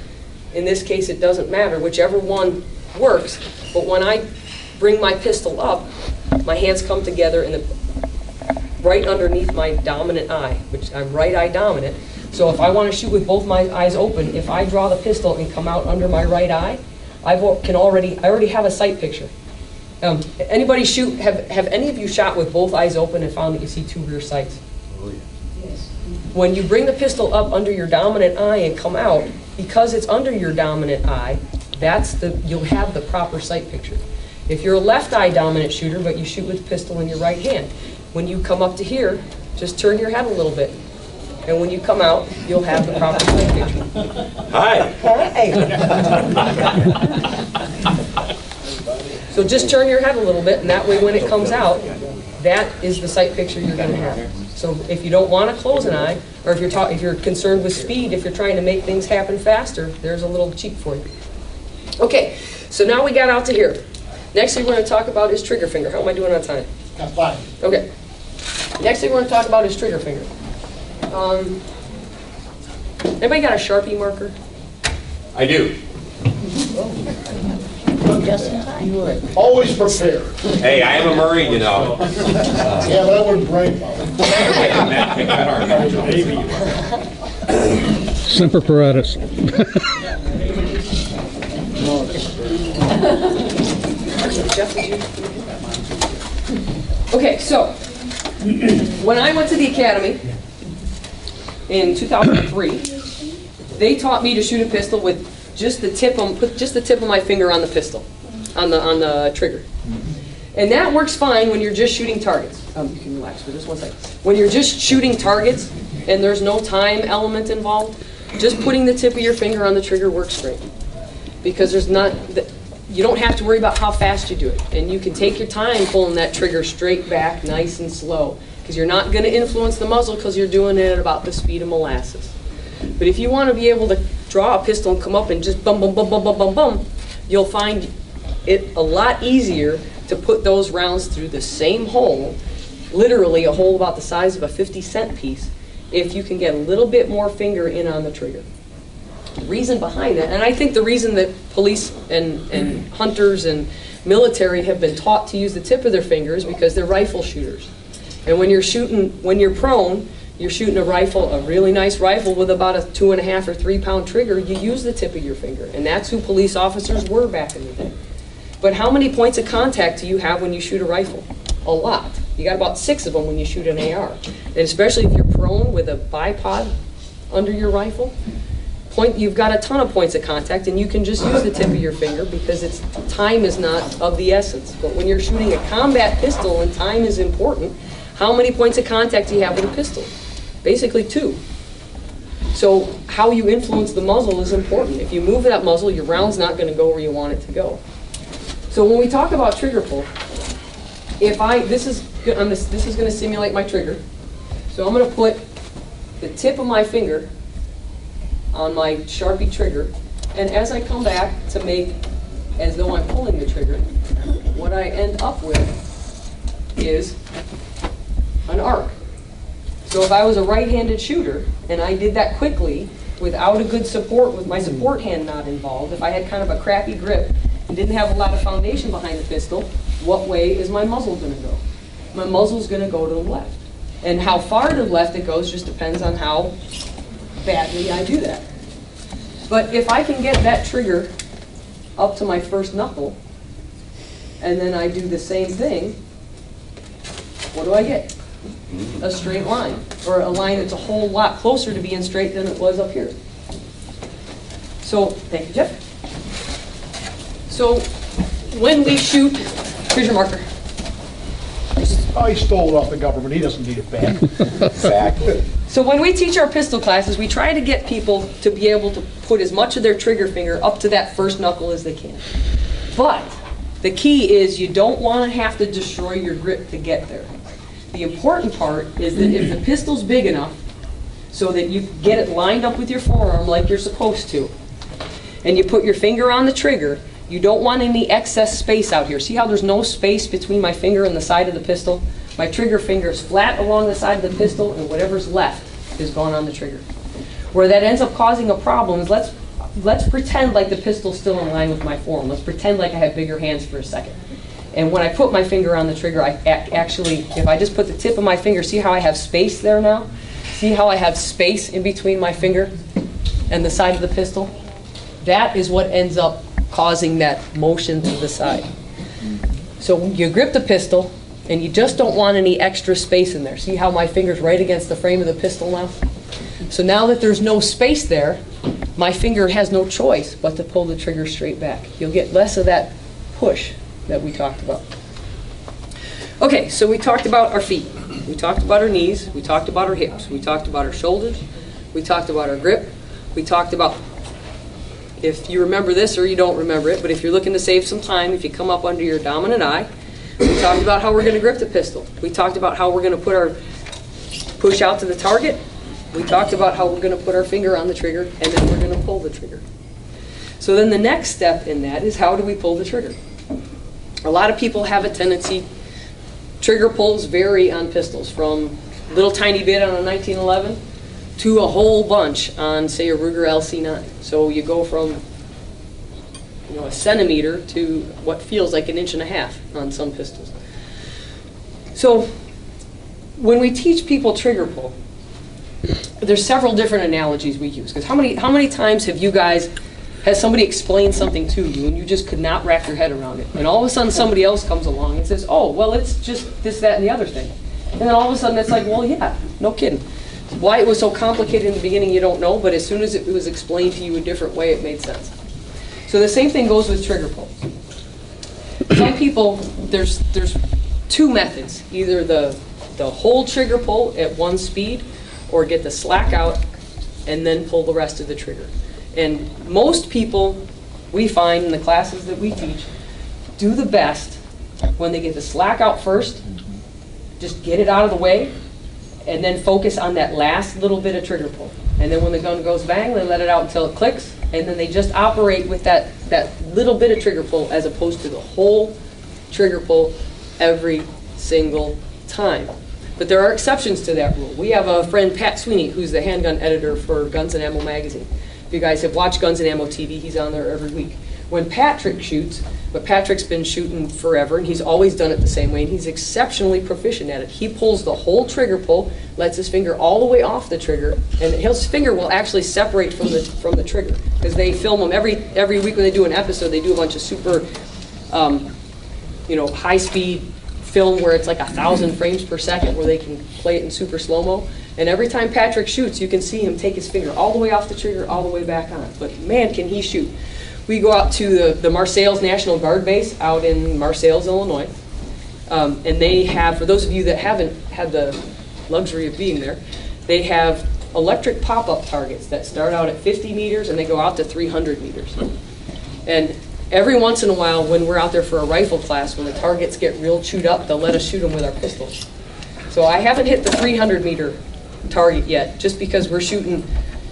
B: in this case it doesn't matter, whichever one works, but when I bring my pistol up, my hands come together in right underneath my dominant eye, which I'm right eye dominant. So if I want to shoot with both my eyes open, if I draw the pistol and come out under my right eye, I already have a sight picture. Anybody shoot? Have any of you shot with both eyes open and found that you see two rear sights?
D: Oh, yeah.
B: Yes. When you bring the pistol up under your dominant eye and come out, because it's under your dominant eye, you'll have the proper sight picture. If you're a left eye dominant shooter, but you shoot with the pistol in your right hand, when you come up to here, just turn your head a little bit. And when you come out, you'll have the proper sight picture.
D: Hi.
B: So just turn your head a little bit, and that way when it comes out, that is the sight picture you're going to have. So if you don't want to close an eye, or if you're concerned with speed, if you're trying to make things happen faster, there's a little cheat for you. Okay, so now we got out to here. Next thing we're going to talk about is trigger finger. How am I doing on time?
A: Got 5.
B: Okay. Next thing we're going to talk about is trigger finger. Anybody got a Sharpie marker?
D: I do.
C: Just in time.
A: Always prepared.
D: Hey, I am a Marine, you know.
A: Yeah, but I wouldn't brain pop.
F: Semper Paratus.
B: Jeff, did you? Okay, so when I went to the academy in 2003, they taught me to shoot a pistol with just the tip of my finger on the pistol, on the trigger, and that works fine when you're just shooting targets. You can relax for just 1 second. When you're just shooting targets and there's no time element involved, just putting the tip of your finger on the trigger works great, because you don't have to worry about how fast you do it, and you can take your time pulling that trigger straight back, nice and slow, because you're not going to influence the muzzle because you're doing it at about the speed of molasses. But if you want to be able to draw a pistol and come up and just bum, bum, bum, bum, bum, bum, bum, you'll find it a lot easier to put those rounds through the same hole, literally a hole about the size of a 50-cent piece, if you can get a little bit more finger in on the trigger. The reason behind it, and I think the reason that police and hunters and military have been taught to use the tip of their fingers, because they're rifle shooters. And when you're prone, you're shooting a really nice rifle with about a 2.5 or 3 pound trigger, you use the tip of your finger. And that's who police officers were back in the day. But how many points of contact do you have when you shoot a rifle? A lot. You got about 6 of them when you shoot an AR. And especially if you're prone with a bipod under your rifle, you've got a ton of points of contact, and you can just use the tip of your finger because time is not of the essence. But when you're shooting a combat pistol and time is important, how many points of contact do you have with a pistol? Basically 2. So how you influence the muzzle is important. If you move that muzzle, your round's not going to go where you want it to go. So when we talk about trigger pull, this is going to simulate my trigger. So I'm going to put the tip of my finger on my Sharpie trigger, and as I come back to make as though I'm pulling the trigger, what I end up with is an arc. So if I was a right-handed shooter and I did that quickly without a good support, with my support hand not involved, if I had kind of a crappy grip and didn't have a lot of foundation behind the pistol, what way is my muzzle going to go? My muzzle's going to go to the left. And how far to the left it goes just depends on how badly I do that. But if I can get that trigger up to my first knuckle, and then I do the same thing, what do I get? A straight line, or a line that's a whole lot closer to being straight than it was up here. So, thank you, Jeff. So, when we shoot, here's your marker.
A: Oh, he stole it off the government. He doesn't need it back.
D: Exactly.
B: So when we teach our pistol classes, we try to get people to be able to put as much of their trigger finger up to that first knuckle as they can. But the key is you don't want to have to destroy your grip to get there. The important part is that if the pistol's big enough so that you get it lined up with your forearm like you're supposed to, and you put your finger on the trigger, You don't want any excess space out here. See how there's no space between my finger and the side of the pistol? My trigger finger is flat along the side of the pistol, and whatever's left is gone on the trigger. Where that ends up causing a problem is let's pretend like the pistol's still in line with my forearm. Let's pretend like I have bigger hands for a second. And when I put my finger on the trigger, I actually, if I just put the tip of my finger, see how I have space there now? See how I have space in between my finger and the side of the pistol? That is what ends up causing that motion to the side. So you grip the pistol, and you just don't want any extra space in there. See how my finger's right against the frame of the pistol now? So now that there's no space there, my finger has no choice but to pull the trigger straight back. You'll get less of that push that we talked about. Okay, so we talked about our feet. We talked about our knees. We talked about our hips. We talked about our shoulders. We talked about our grip. We talked about, if you remember this or you don't remember it, but if you're looking to save some time, if you come up under your dominant eye, we talked about how we're going to grip the pistol. We talked about how we're going to put our push out to the target. We talked about how we're going to put our finger on the trigger, and then we're going to pull the trigger. So then the next step in that is, how do we pull the trigger? A lot of people have a tendency, trigger pulls vary on pistols, from a little tiny bit on a 1911 to a whole bunch on, say, a Ruger LC9. So you go from a centimeter to what feels like 1.5 inches on some pistols. So when we teach people trigger pull, there's several different analogies we use. Because how many times has somebody explained something to you and you just could not wrap your head around it? And all of a sudden somebody else comes along and says, oh, well, it's just this, that, and the other thing. And then all of a sudden it's like, well, yeah, no kidding. Why it was so complicated in the beginning, you don't know, but as soon as it was explained to you a different way, it made sense. So the same thing goes with trigger pulls. Some people, there's two methods. Either the whole trigger pull at one speed, or get the slack out and then pull the rest of the trigger. And most people, we find in the classes that we teach, do the best when they get the slack out first, just get it out of the way, and then focus on that last little bit of trigger pull. And then when the gun goes bang, they let it out until it clicks, and then they just operate with that little bit of trigger pull as opposed to the whole trigger pull every single time. But there are exceptions to that rule. We have a friend, Pat Sweeney, who's the handgun editor for Guns and Ammo magazine. If you guys have watched Guns and Ammo TV, he's on there every week. When Patrick shoots, but Patrick's been shooting forever, and he's always done it the same way, and he's exceptionally proficient at it. He pulls the whole trigger pull, lets his finger all the way off the trigger, and his finger will actually separate from the trigger, because they film them every week when they do an episode. They do a bunch of super, high-speed film where it's like 1,000 frames per second, where they can play it in super slow-mo. And every time Patrick shoots, you can see him take his finger all the way off the trigger, all the way back on. But man, can he shoot. We go out to the Marseilles National Guard base out in Marseilles, Illinois. And they have, for those of you that haven't had the luxury of being there, they have electric pop-up targets that start out at 50 meters and they go out to 300 meters. And every once in a while, when we're out there for a rifle class, when the targets get real chewed up, they'll let us shoot them with our pistols. So I haven't hit the 300-meter target yet, just because we're shooting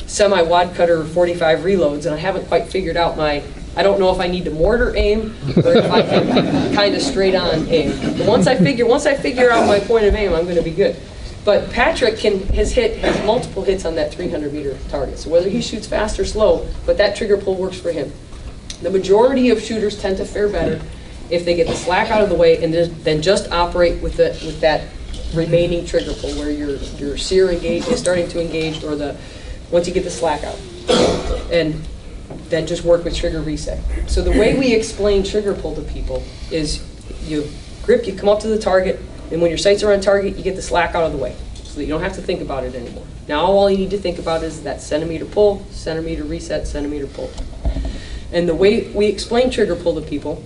B: semi-wad cutter 45 reloads, and I haven't quite figured out I don't know if I need to mortar aim or if I can kind of straight on aim. But once I figure out my point of aim, I'm going to be good. But Patrick has multiple hits on that 300-meter target. So whether he shoots fast or slow, but that trigger pull works for him. The majority of shooters tend to fare better if they get the slack out of the way and then just operate with that remaining trigger pull, where your sear engage is starting to engage, or once you get the slack out, and then just work with trigger reset. So the way we explain trigger pull to people is you grip, you come up to the target, and when your sights are on target, you get the slack out of the way, so that you don't have to think about it anymore. Now all you need to think about is that centimeter pull, centimeter reset, centimeter pull. And the way we explain trigger pull to people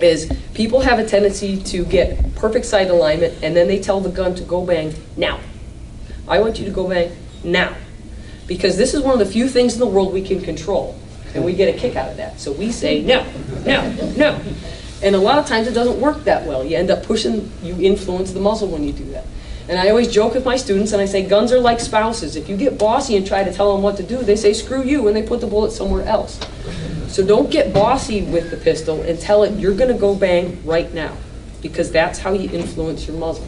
B: is people have a tendency to get perfect sight alignment, and then they tell the gun to go bang now. I want you to go bang now. Because this is one of the few things in the world we can control, and we get a kick out of that. So we say no, no, no. And a lot of times it doesn't work that well. You end up pushing, you influence the muzzle when you do that. And I always joke with my students, and I say guns are like spouses. If you get bossy and try to tell them what to do, they say screw you, and they put the bullet somewhere else. So don't get bossy with the pistol and tell it you're going to go bang right now, because that's how you influence your muzzle.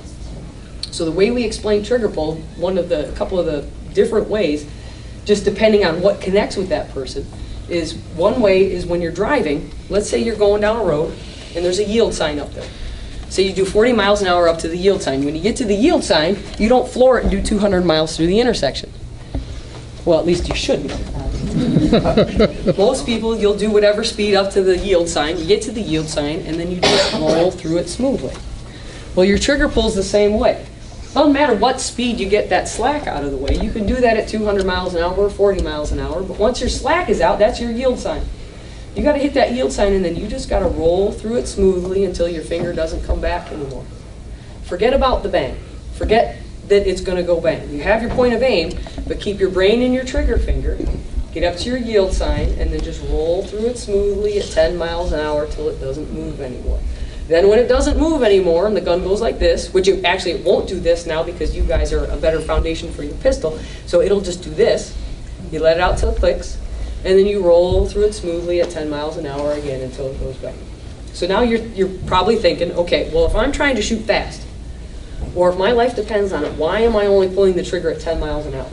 B: So the way we explain trigger pull, a couple of the different ways, just depending on what connects with that person, is one way is when you're driving. Let's say you're going down a road and there's a yield sign up there. Say you do 40 miles an hour up to the yield sign. When you get to the yield sign, you don't floor it and do 200 miles through the intersection. Well, at least you shouldn't. Most people, you'll do whatever speed up to the yield sign. You get to the yield sign, and then you just roll through it smoothly. Well, your trigger pull's the same way. Doesn't matter what speed you get that slack out of the way. You can do that at 200 miles an hour or 40 miles an hour, but once your slack is out, that's your yield sign. You got to hit that yield sign, and then you just got to roll through it smoothly until your finger doesn't come back anymore. Forget about the bang. Forget that it's going to go bang. You have your point of aim, but keep your brain in your trigger finger, get up to your yield sign, and then just roll through it smoothly at 10 miles an hour till it doesn't move anymore. Then when it doesn't move anymore and the gun goes like this, which it won't do this now because you guys are a better foundation for your pistol, so it'll just do this. You let it out till it clicks, and then you roll through it smoothly at 10 miles an hour again until it goes bang. So now you're probably thinking, okay, well, if I'm trying to shoot fast, or if my life depends on it, why am I only pulling the trigger at 10 miles an hour?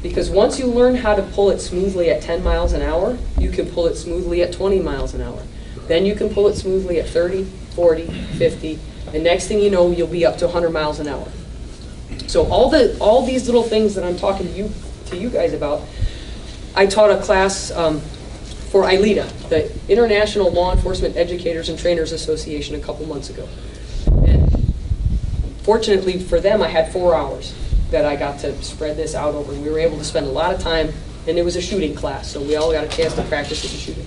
B: Because once you learn how to pull it smoothly at 10 miles an hour, you can pull it smoothly at 20 miles an hour. Then you can pull it smoothly at 30, 40, 50, and next thing you know, you'll be up to 100 miles an hour. So all these little things that I'm talking to you guys about, I taught a class for ILETA, the International Law Enforcement Educators and Trainers Association, a couple months ago. And fortunately for them, I had 4 hours that I got to spread this out over. We were able to spend a lot of time, and it was a shooting class, so we all got a chance to practice with the shooting.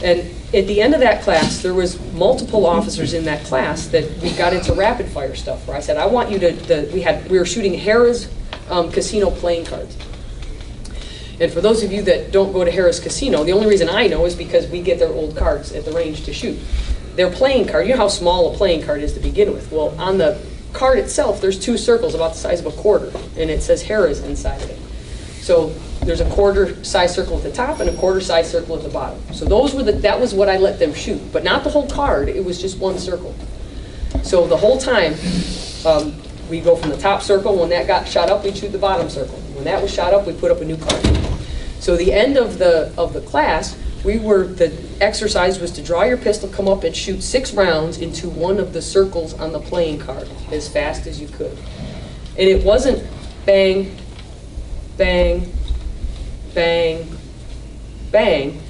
B: And at the end of that class, there was multiple officers in that class that we got into rapid fire stuff, where I said, I want you to, we were shooting Harrah's casino playing cards. And for those of you that don't go to Harrah's Casino, the only reason I know is because we get their old cards at the range to shoot. Their playing card, you know how small a playing card is to begin with. Well, on the card itself, there's 2 circles about the size of a quarter, and it says Harrah's inside of it. So there's a quarter size circle at the top and a quarter size circle at the bottom. So that was what I let them shoot, but not the whole card. It was just 1 circle. So the whole time, we go from the top circle. When that got shot up, we'd shoot the bottom circle. When that was shot up, we put up a new card. So the end of the class, the exercise was to draw your pistol, come up and shoot 6 rounds into one of the circles on the playing card as fast as you could. And it wasn't bang, bang, bang, bang.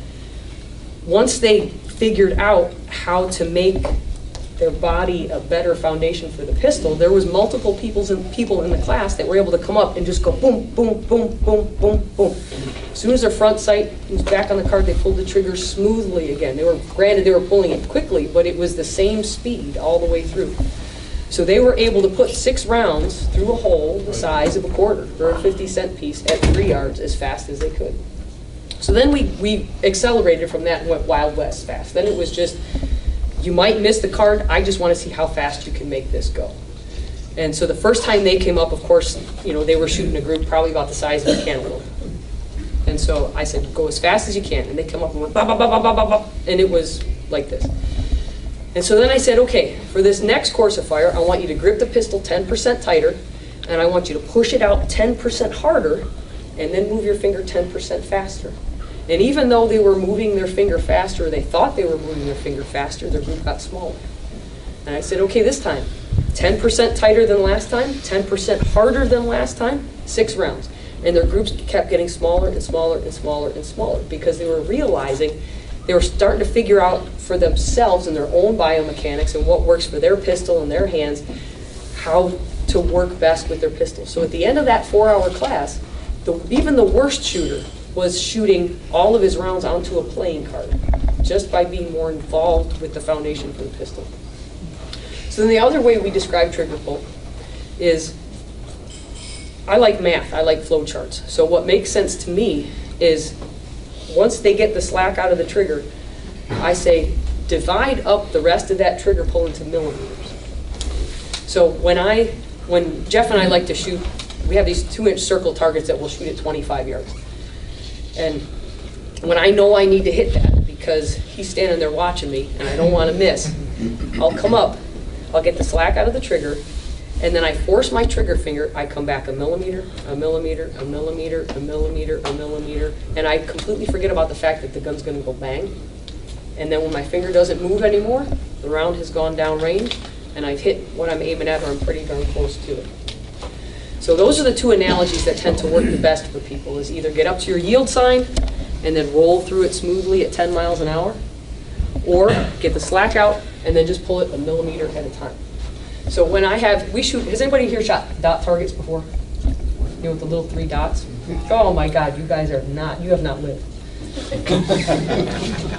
B: Once they figured out how to make their body a better foundation for the pistol, there was multiple people in the class that were able to come up and just go boom, boom, boom, boom, boom, boom. As soon as their front sight was back on the card, they pulled the trigger smoothly again. Granted, they were pulling it quickly, but it was the same speed all the way through. So they were able to put 6 rounds through a hole the size of a quarter or a 50-cent piece at 3 yards as fast as they could. So then we accelerated from that and went Wild West fast. Then it was just, you might miss the card. I just want to see how fast you can make this go. And so the first time they came up, of course, they were shooting a group probably about the size of a cantaloupe. And so I said, go as fast as you can. And they come up and went, ba, ba, ba, ba, ba, ba, ba, and it was like this. And so then I said, okay, for this next course of fire, I want you to grip the pistol 10% tighter, and I want you to push it out 10% harder, and then move your finger 10% faster. And even though they were moving their finger faster, they thought they were moving their finger faster, their group got smaller. And I said, okay, this time, 10% tighter than last time, 10% harder than last time, 6 rounds. And their groups kept getting smaller and smaller and smaller and smaller because they were realizing, they were starting to figure out for themselves and their own biomechanics and what works for their pistol and their hands, how to work best with their pistol. So at the end of that 4-hour class, even the worst shooter was shooting all of his rounds onto a playing card just by being more involved with the foundation for the pistol. So then the other way we describe trigger pull is, I like math, I like flow charts. So what makes sense to me is once they get the slack out of the trigger, I say divide up the rest of that trigger pull into millimeters. So when Jeff and I like to shoot, we have these 2-inch circle targets that we'll shoot at 25 yards. And when I know I need to hit that because he's standing there watching me and I don't want to miss, I'll come up, I'll get the slack out of the trigger, and then I force my trigger finger, I come back a millimeter, a millimeter, a millimeter, a millimeter, a millimeter, and I completely forget about the fact that the gun's going to go bang. And then when my finger doesn't move anymore, the round has gone down range, and I've hit what I'm aiming at, or I'm pretty darn close to it. So those are the two analogies that tend to work the best for people, is either get up to your yield sign and then roll through it smoothly at 10 miles an hour, or get the slack out and then just pull it a millimeter at a time. So when we shoot, has anybody here shot dot targets before? You know, with the little 3 dots? Oh my God, you guys have not lived.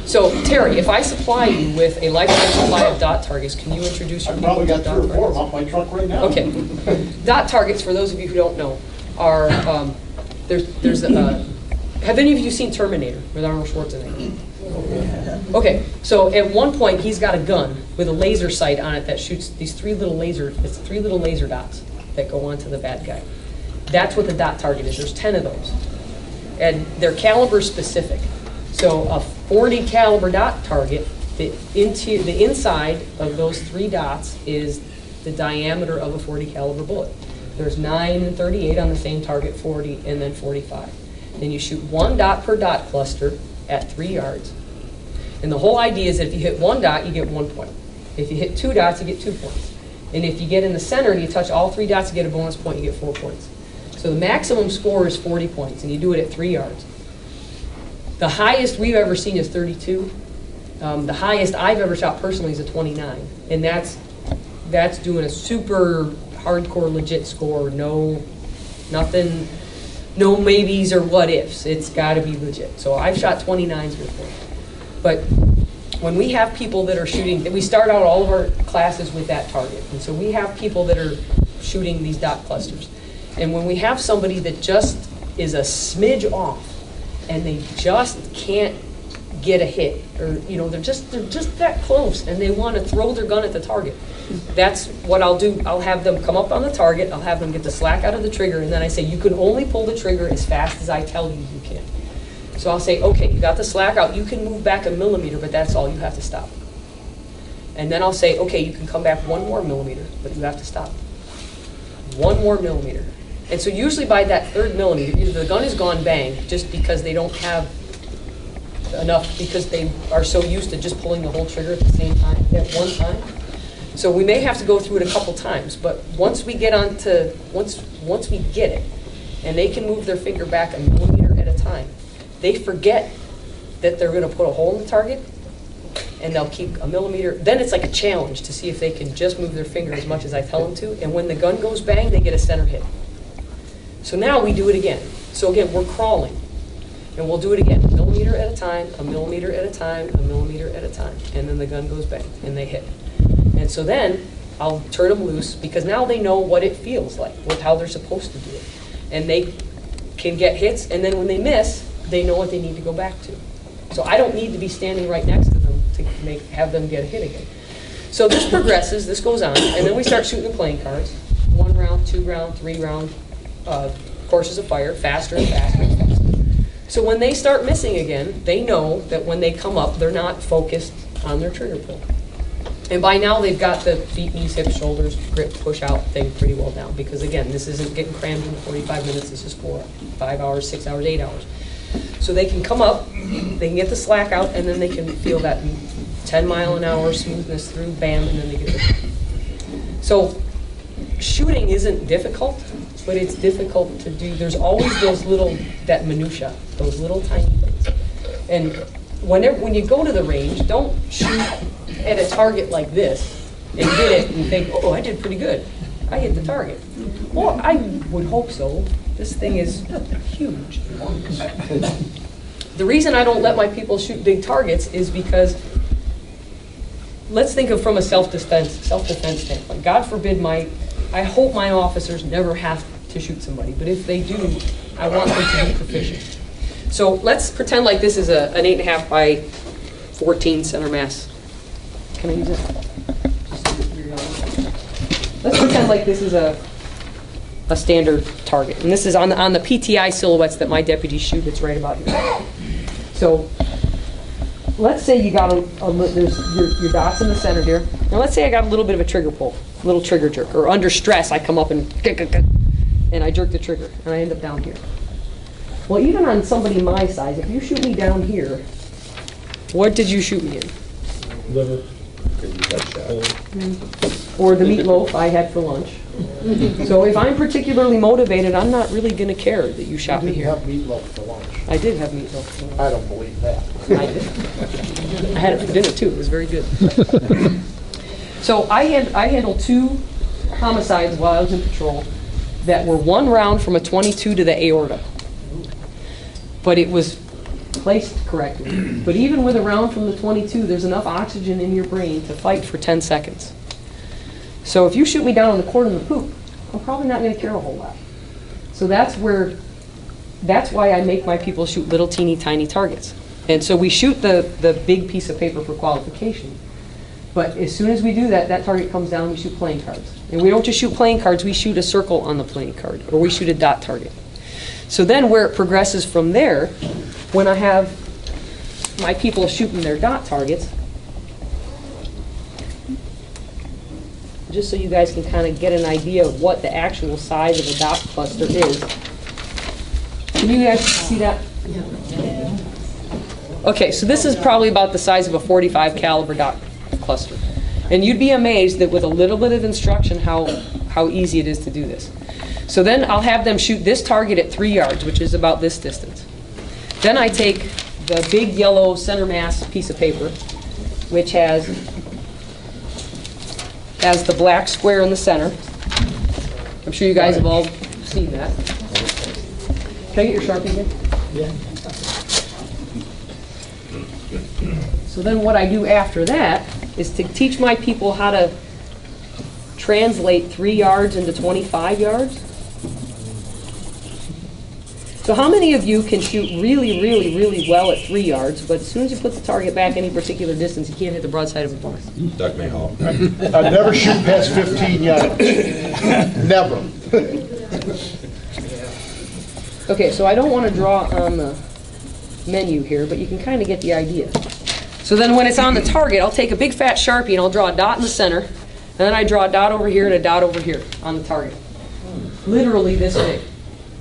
B: So Terry, if I supply you with a lifetime supply of dot targets, can you introduce your people to dot targets?
A: I've probably got 3 or 4 off my truck right now.
B: Okay. Dot targets, for those of you who don't know, are, have any of you seen Terminator with Arnold Schwarzenegger? Okay, so at one point he's got a gun with a laser sight on it that shoots these 3 little laser dots that go onto the bad guy. That's what the dot target is. There's 10 of those. And they're caliber specific. So a 40 caliber dot target, the inside of those 3 dots is the diameter of a 40 caliber bullet. There's 9 and 38 on the same target, 40 and then 45. Then you shoot 1 dot per dot cluster at 3 yards. And the whole idea is that if you hit 1 dot, you get 1 point. If you hit 2 dots, you get 2 points. And if you get in the center and you touch all 3 dots, you get a bonus point, you get 4 points. So the maximum score is 40 points, and you do it at 3 yards. The highest we've ever seen is 32. The highest I've ever shot personally is a 29. And that's doing a super hardcore legit score, nothing, no maybes or what ifs. It's got to be legit. So I've shot 29s before. But when we have people that are shooting, we start out all of our classes with that target. And so we have people that are shooting these dot clusters. And when we have somebody that just is a smidge off and they just can't get a hit, or they're just that close and they want to throw their gun at the target, that's what I'll do. I'll have them come up on the target, I'll have them get the slack out of the trigger, and then I say, you can only pull the trigger as fast as I tell you can. So I'll say, okay, you got the slack out, you can move back a millimeter, but that's all, you have to stop. And then I'll say, okay, you can come back 1 more millimeter, but you have to stop. 1 more millimeter. And so usually by that 3rd millimeter, either the gun has gone bang just because they don't have enough, because they are so used to just pulling the whole trigger at the same time, at one time. So we may have to go through it a couple times, but once we get once we get it, and they can move their finger back a millimeter at a time, they forget that they're going to put a hole in the target, and they'll keep a millimeter. Then it's like a challenge to see if they can just move their finger as much as I tell them to, and when the gun goes bang, they get a center hit. So now we do it again. So again, we're crawling, and we'll do it again, a millimeter at a time, a millimeter at a time, a millimeter at a time, and then the gun goes bang, and they hit. And so then I'll turn them loose, because now they know what it feels like, with how they're supposed to do it. And they can get hits, and then when they miss, they know what they need to go back to. So I don't need to be standing right next to them to have them get a hit again. So this progresses, this goes on, and then we start shooting the playing cards. 1 round, 2 round, 3 round courses of fire, faster and faster and faster. So when they start missing again, they know that when they come up, they're not focused on their trigger pull. And by now they've got the feet, knees, hips, shoulders, grip, push out thing pretty well down, because again, this isn't getting crammed in 45 minutes, this is 4, 5 hours, 6 hours, 8 hours. So they can come up, they can get the slack out, and then they can feel that 10 mile an hour smoothness through, bam, and then they get the. So shooting isn't difficult, but it's difficult to do. There's always that minutia, those little tiny things. And when you go to the range, don't shoot at a target like this and get it and think, oh, I did pretty good. I hit the target. Well, I would hope so. This thing is huge. The reason I don't let my people shoot big targets is because, let's think of from a self-defense standpoint. God forbid I hope my officers never have to shoot somebody, but if they do, I want them to be proficient. So let's pretend like this is an 8.5 by 14 center mass. Can I use it? Let's pretend like this is a standard target, and this is on the PTI silhouettes that my deputies shoot. It's right about here. So So let's say you got there's your dots in the center here. Now let's say I got a little bit of a trigger pull, a little trigger jerk, or under stress I come up and I jerk the trigger and I end up down here. Well, even on somebody my size, if you shoot me down here, what did you shoot me in?
F: Liver.
B: Or the meatloaf I had for lunch. So if I'm particularly motivated, I'm not really going to care that you shot me
A: You
B: here.
A: have meatloaf for lunch.
B: I did have meatloaf for lunch.
A: I don't believe that.
B: I did. I had it for dinner too. It was very good. So I handled 2 homicides while I was in patrol that were 1 round from a 22 to the aorta. But it was placed correctly. But even with a round from the 22, there's enough oxygen in your brain to fight for 10 seconds. So if you shoot me down on the corner of the poop, I'm probably not going to care a whole lot. So that's why I make my people shoot little teeny tiny targets. And so we shoot the big piece of paper for qualification. But as soon as we do that, that target comes down, we shoot playing cards. And we don't just shoot playing cards, we shoot a circle on the playing card, or we shoot a dot target. So then where it progresses from there, when I have my people shooting their dot targets, just so you guys can kind of get an idea of what the actual size of a dot cluster is. Can you guys see that? Okay, so this is probably about the size of a .45 caliber dot cluster. And you'd be amazed that with a little bit of instruction how easy it is to do this. So then I'll have them shoot this target at 3 yards, which is about this distance. Then I take the big yellow center mass piece of paper, which has the black square in the center. I'm sure you guys have all seen that. Can I get your Sharpie again?
A: Yeah.
B: So then what I do after that is to teach my people how to translate 3 yards into 25 yards. So how many of you can shoot really, really, really well at 3 yards, but as soon as you put the target back any particular distance, you can't hit the broadside of a bar?
D: Doug Mayhall.
A: I never shoot past 15 yards. Never.
B: Okay, so I don't want to draw on the menu here, but you can kind of get the idea. So then when it's on the target, I'll take a big fat Sharpie and I'll draw a dot in the center, and then I draw a dot over here and a dot over here on the target. Literally this big.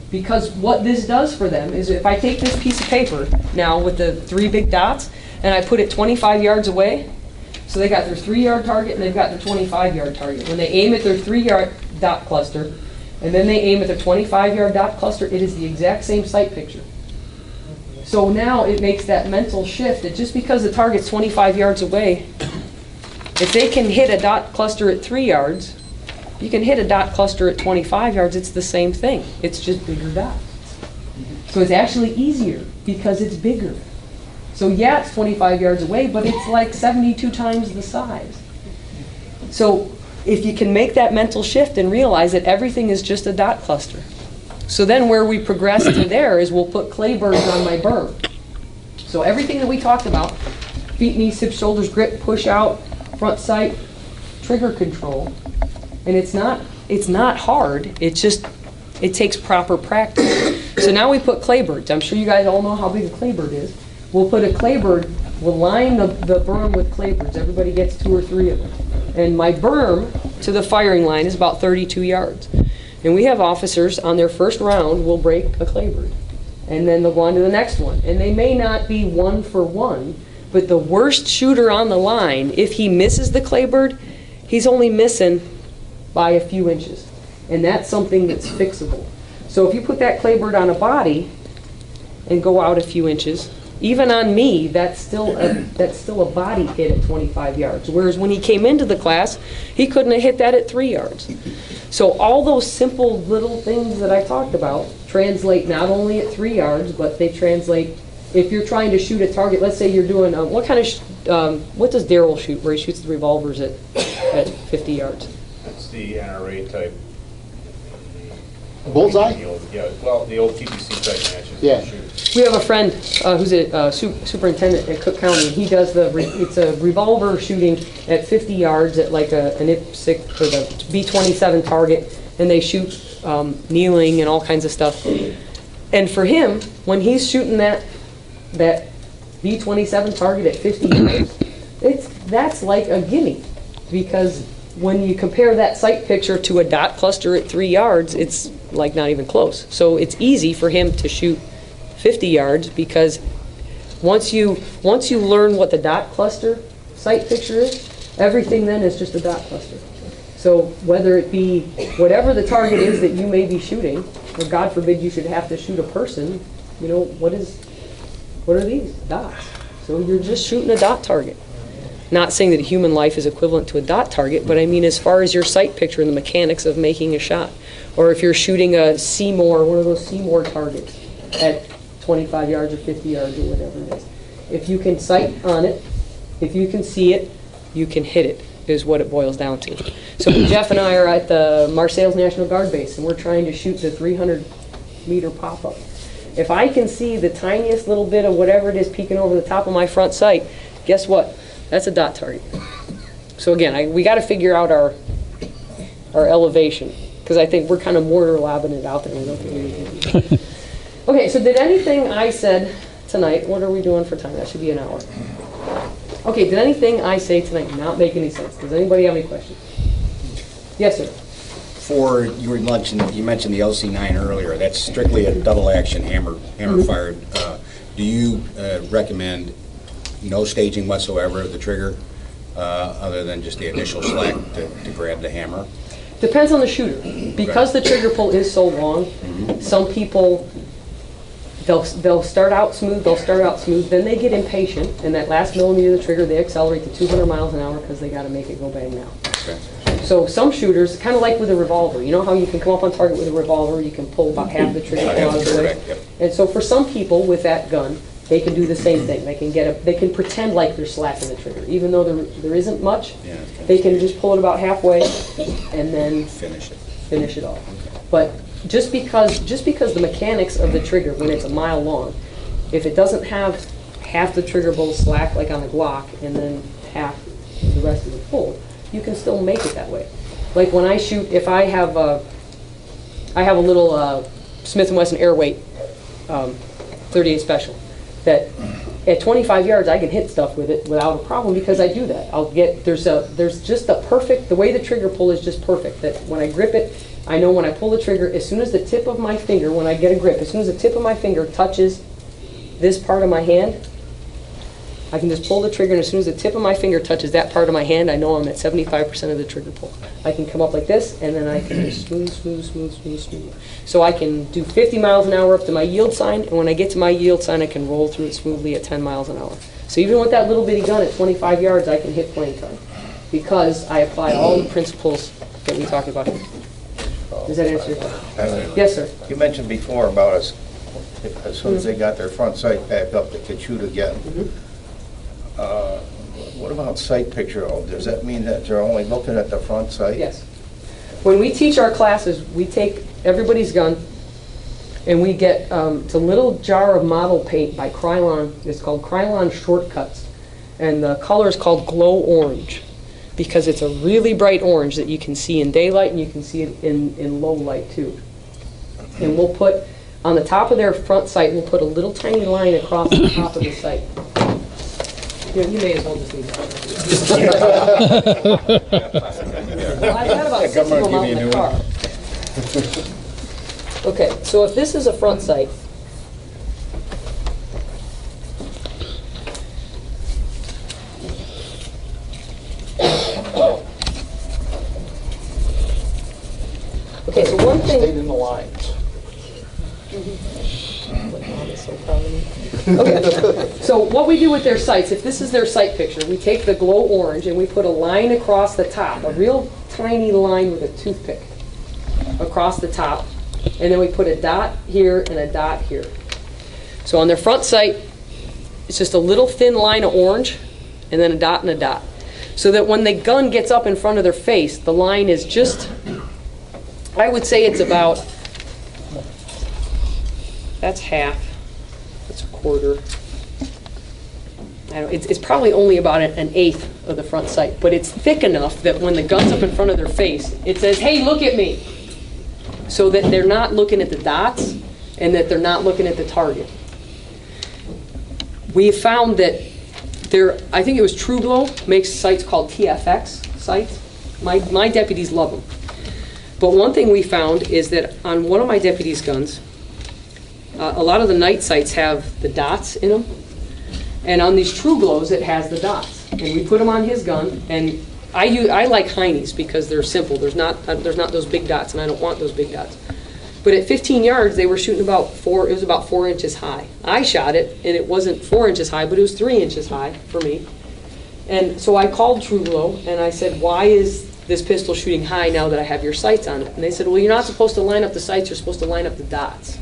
B: Because what this does for them is if I take this piece of paper now with the 3 big dots and I put it 25 yards away, so they got their 3-yard target and they've got their 25-yard target. When they aim at their 3-yard dot cluster and then they aim at their 25-yard dot cluster, it is the exact same sight picture. So now it makes that mental shift that just because the target's 25 yards away, if they can hit a dot cluster at 3 yards, you can hit a dot cluster at 25 yards, it's the same thing. It's just bigger dots. So it's actually easier because it's bigger. So yeah, it's 25 yards away, but it's like 72 times the size. So if you can make that mental shift and realize that everything is just a dot cluster. So then where we progress to there is we'll put clay birds on my berm. So everything that we talked about, feet, knees, hips, shoulders, grip, push out, front sight, trigger control, and it's not hard, it takes proper practice. So now we put clay birds. I'm sure you guys all know how big a clay bird is. We'll put a clay bird, we'll line the berm with clay birds. Everybody gets 2 or 3 of them. And my berm to the firing line is about 32 yards. And we have officers on their first round will break a clay bird. And then they'll go on to the next one. And they may not be 1 for 1, but the worst shooter on the line, if he misses the clay bird, he's only missing by a few inches. And that's something that's fixable. So if you put that clay bird on a body and go out a few inches, even on me, that's still a body hit at 25 yards. Whereas when he came into the class, he couldn't have hit that at 3 yards. So all those simple little things that I talked about translate not only at 3 yards, but they translate if you're trying to shoot a target. Let's say you're doing what does Daryl shoot, where he shoots the revolvers at 50 yards?
G: That's the NRA type.
A: Bullseye?
G: The old TPC type matches.
A: Yeah.
G: Shoot.
B: We have a friend who's a superintendent at Cook County. He does it's a revolver shooting at 50 yards at like an IPSC or the B-27 target, and they shoot kneeling and all kinds of stuff. And for him, when he's shooting that V27 target at 50 yards, that's like a gimme, because when you compare that sight picture to a dot cluster at 3 yards, it's like not even close. So it's easy for him to shoot 50 yards, because once you learn what the dot cluster sight picture is, everything then is just a dot cluster. So whether it be whatever the target is that you may be shooting, or God forbid you should have to shoot a person, you know, what are these? Dots. So you're just shooting a dot target. Not saying that a human life is equivalent to a dot target, but I mean as far as your sight picture and the mechanics of making a shot. Or if you're shooting a Seymour, one of those Seymour targets at 25 yards or 50 yards or whatever it is. If you can sight on it, if you can see it, you can hit it, is what it boils down to. So Jeff and I are at the Marseilles National Guard Base, and we're trying to shoot the 300-meter pop-up. If I can see the tiniest little bit of whatever it is peeking over the top of my front sight, guess what? That's a dot target. So again, we got to figure out our elevation, because I think we're kind of mortar lobbing it out there. We don't think we do. Okay, so did anything I said tonight, what are we doing for time? That should be an hour. Okay, did anything I say tonight not make any sense? Does anybody have any questions? Yes, sir.
F: You mentioned the LC9 earlier. That's strictly a double action hammer fired. Do you recommend no staging whatsoever of the trigger, other than just the initial slack to grab the hammer?
B: Depends on the shooter. Because the trigger pull is so long, some people, they'll start out smooth, then they get impatient, and that last millimeter of the trigger, they accelerate to 200 miles an hour because they got to make it go bang now.
F: Okay.
B: So some shooters, kind of like with a revolver, you know how you can come up on target with a revolver, you can pull about half the trigger pull out of the way.
F: Yep.
B: And so for some people with that gun, they can do the same thing. They can pretend like they're slapping the trigger, even though there isn't much.
F: Yeah,
B: they can just pull it about halfway and then
F: finish it
B: off. But just because the mechanics of the trigger, when it's a mile long, if it doesn't have half the trigger bowl slack like on the Glock and then half the rest of the pull, you can still make it that way. Like when I shoot, if I have a little Smith & Wesson Airweight 38 Special that at 25 yards I can hit stuff with it without a problem, because I do that. There's just the way the trigger pull is just perfect, that when I grip it, I know when I pull the trigger, as soon as the tip of my finger, when I get a grip, as soon as the tip of my finger touches this part of my hand, I can just pull the trigger, and as soon as the tip of my finger touches that part of my hand, I know I'm at 75% of the trigger pull. I can come up like this, and then I can just smooth. So I can do 50 miles an hour up to my yield sign, and when I get to my yield sign, I can roll through it smoothly at 10 miles an hour. So even with that little bitty gun at 25 yards, I can hit playing time, because I apply all the principles that we talked about here. Does that answer your question? Yes, sir.
H: You mentioned before about as soon as they got their front sight back up, they could shoot again. What about sight picture? Does that mean that they're only looking at the front sight?
B: Yes. When we teach our classes, we take everybody's gun and we get it's a little jar of model paint by Krylon. It's called Krylon Shortcuts, and the color is called Glow Orange, because it's a really bright orange that you can see in daylight and you can see it in low light too. And we'll put on the top of their front sight, we'll put a little tiny line across the top of the sight. Yeah, you may as well just leave it. Well, I've got about 6 of them out in the car. Okay, so if this is a front sight, okay, so one thing.
A: Stayed in the lines.
B: Okay, so what we do with their sights, if this is their sight picture, we take the glow orange and we put a line across the top, a real tiny line with a toothpick across the top, and then we put a dot here and a dot here. So on their front sight, it's just a little thin line of orange and then a dot and a dot. So that when the gun gets up in front of their face, the line is just, I would say it's about, that's half, that's a quarter. I don't, it's probably only about an eighth of the front sight, but it's thick enough that when the gun's up in front of their face, it says, hey, look at me. So that they're not looking at the dots and that they're not looking at the target. we found that I think it was TrueGlow makes sights called TFX sights. My deputies love them. But one thing we found is that on one of my deputies' guns, a lot of the night sights have the dots in them. And on these TrueGlows, it has the dots. And we put them on his gun, and I like Heine's because they're simple. There's not those big dots, and I don't want those big dots. But at 15 yards, they were shooting it was about 4 inches high. I shot it, and it wasn't 4 inches high, but it was 3 inches high for me. And so I called TrueGlow, and I said, why is this pistol shooting high now that I have your sights on it? And they said, well, you're not supposed to line up the sights, you're supposed to line up the dots.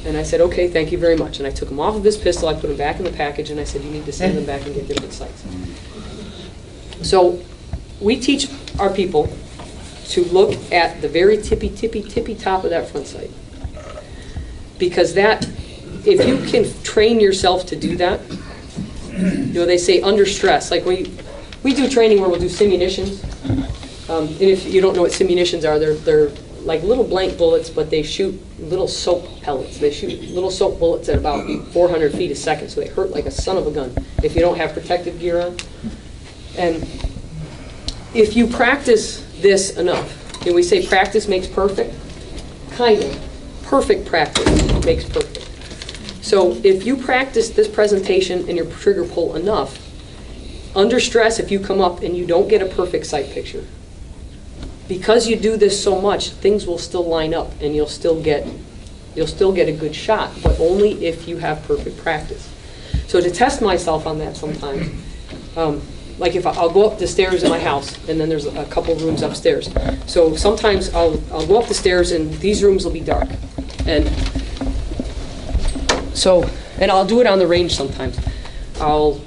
B: And I said, okay, thank you very much. And I took them off of his pistol, I put them back in the package, and I said, you need to send them back and get different sights. So we teach our people to look at the very tippy top of that front sight. Because if you can train yourself to do that, they say under stress, like we do training where we'll do simunitions. And if you don't know what simunitions are, they're like little blank bullets, but they shoot little soap pellets. They shoot little soap bullets at about 400 feet a second, so they hurt like a son of a gun if you don't have protective gear on. And if you practice this enough, and we say practice makes perfect, kind of. Perfect practice makes perfect. So if you practice this presentation and your trigger pull enough, under stress, if you come up and you don't get a perfect sight picture, because you do this so much, things will still line up and you'll still get a good shot, but only if you have perfect practice. So to test myself on that sometimes, like if I'll go up the stairs in my house, and then there's a couple rooms upstairs. So sometimes I'll go up the stairs, and these rooms will be dark, and I'll do it on the range sometimes. I'll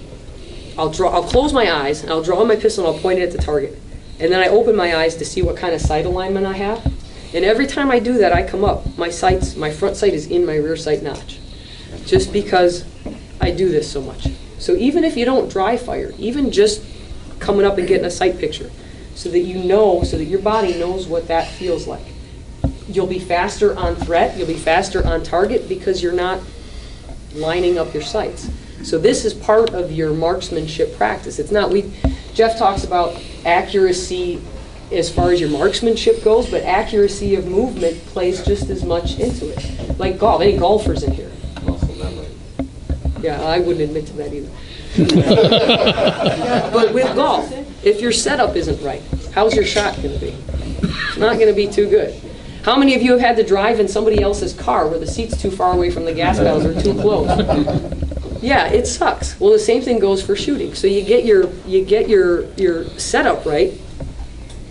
B: close my eyes, and I'll draw my pistol, and I'll point it at the target, and then I open my eyes to see what kind of sight alignment I have. And every time I do that, I come up. My front sight is in my rear sight notch, just because I do this so much. So even if you don't dry fire, even just coming up and getting a sight picture, so that your body knows what that feels like. You'll be faster on threat, you'll be faster on target because you're not lining up your sights. So this is part of your marksmanship practice. It's not, Jeff talks about accuracy as far as your marksmanship goes, but accuracy of movement plays just as much into it. Like golf, any golfers in here?
D: Muscle memory.
B: Yeah, I wouldn't admit to that either. But with golf, if your setup isn't right, how's your shot going to be? It's not going to be too good. How many of you have had to drive in somebody else's car where the seat's too far away from the gas pedals or too close? Yeah, it sucks. Well, the same thing goes for shooting. So you get your setup right,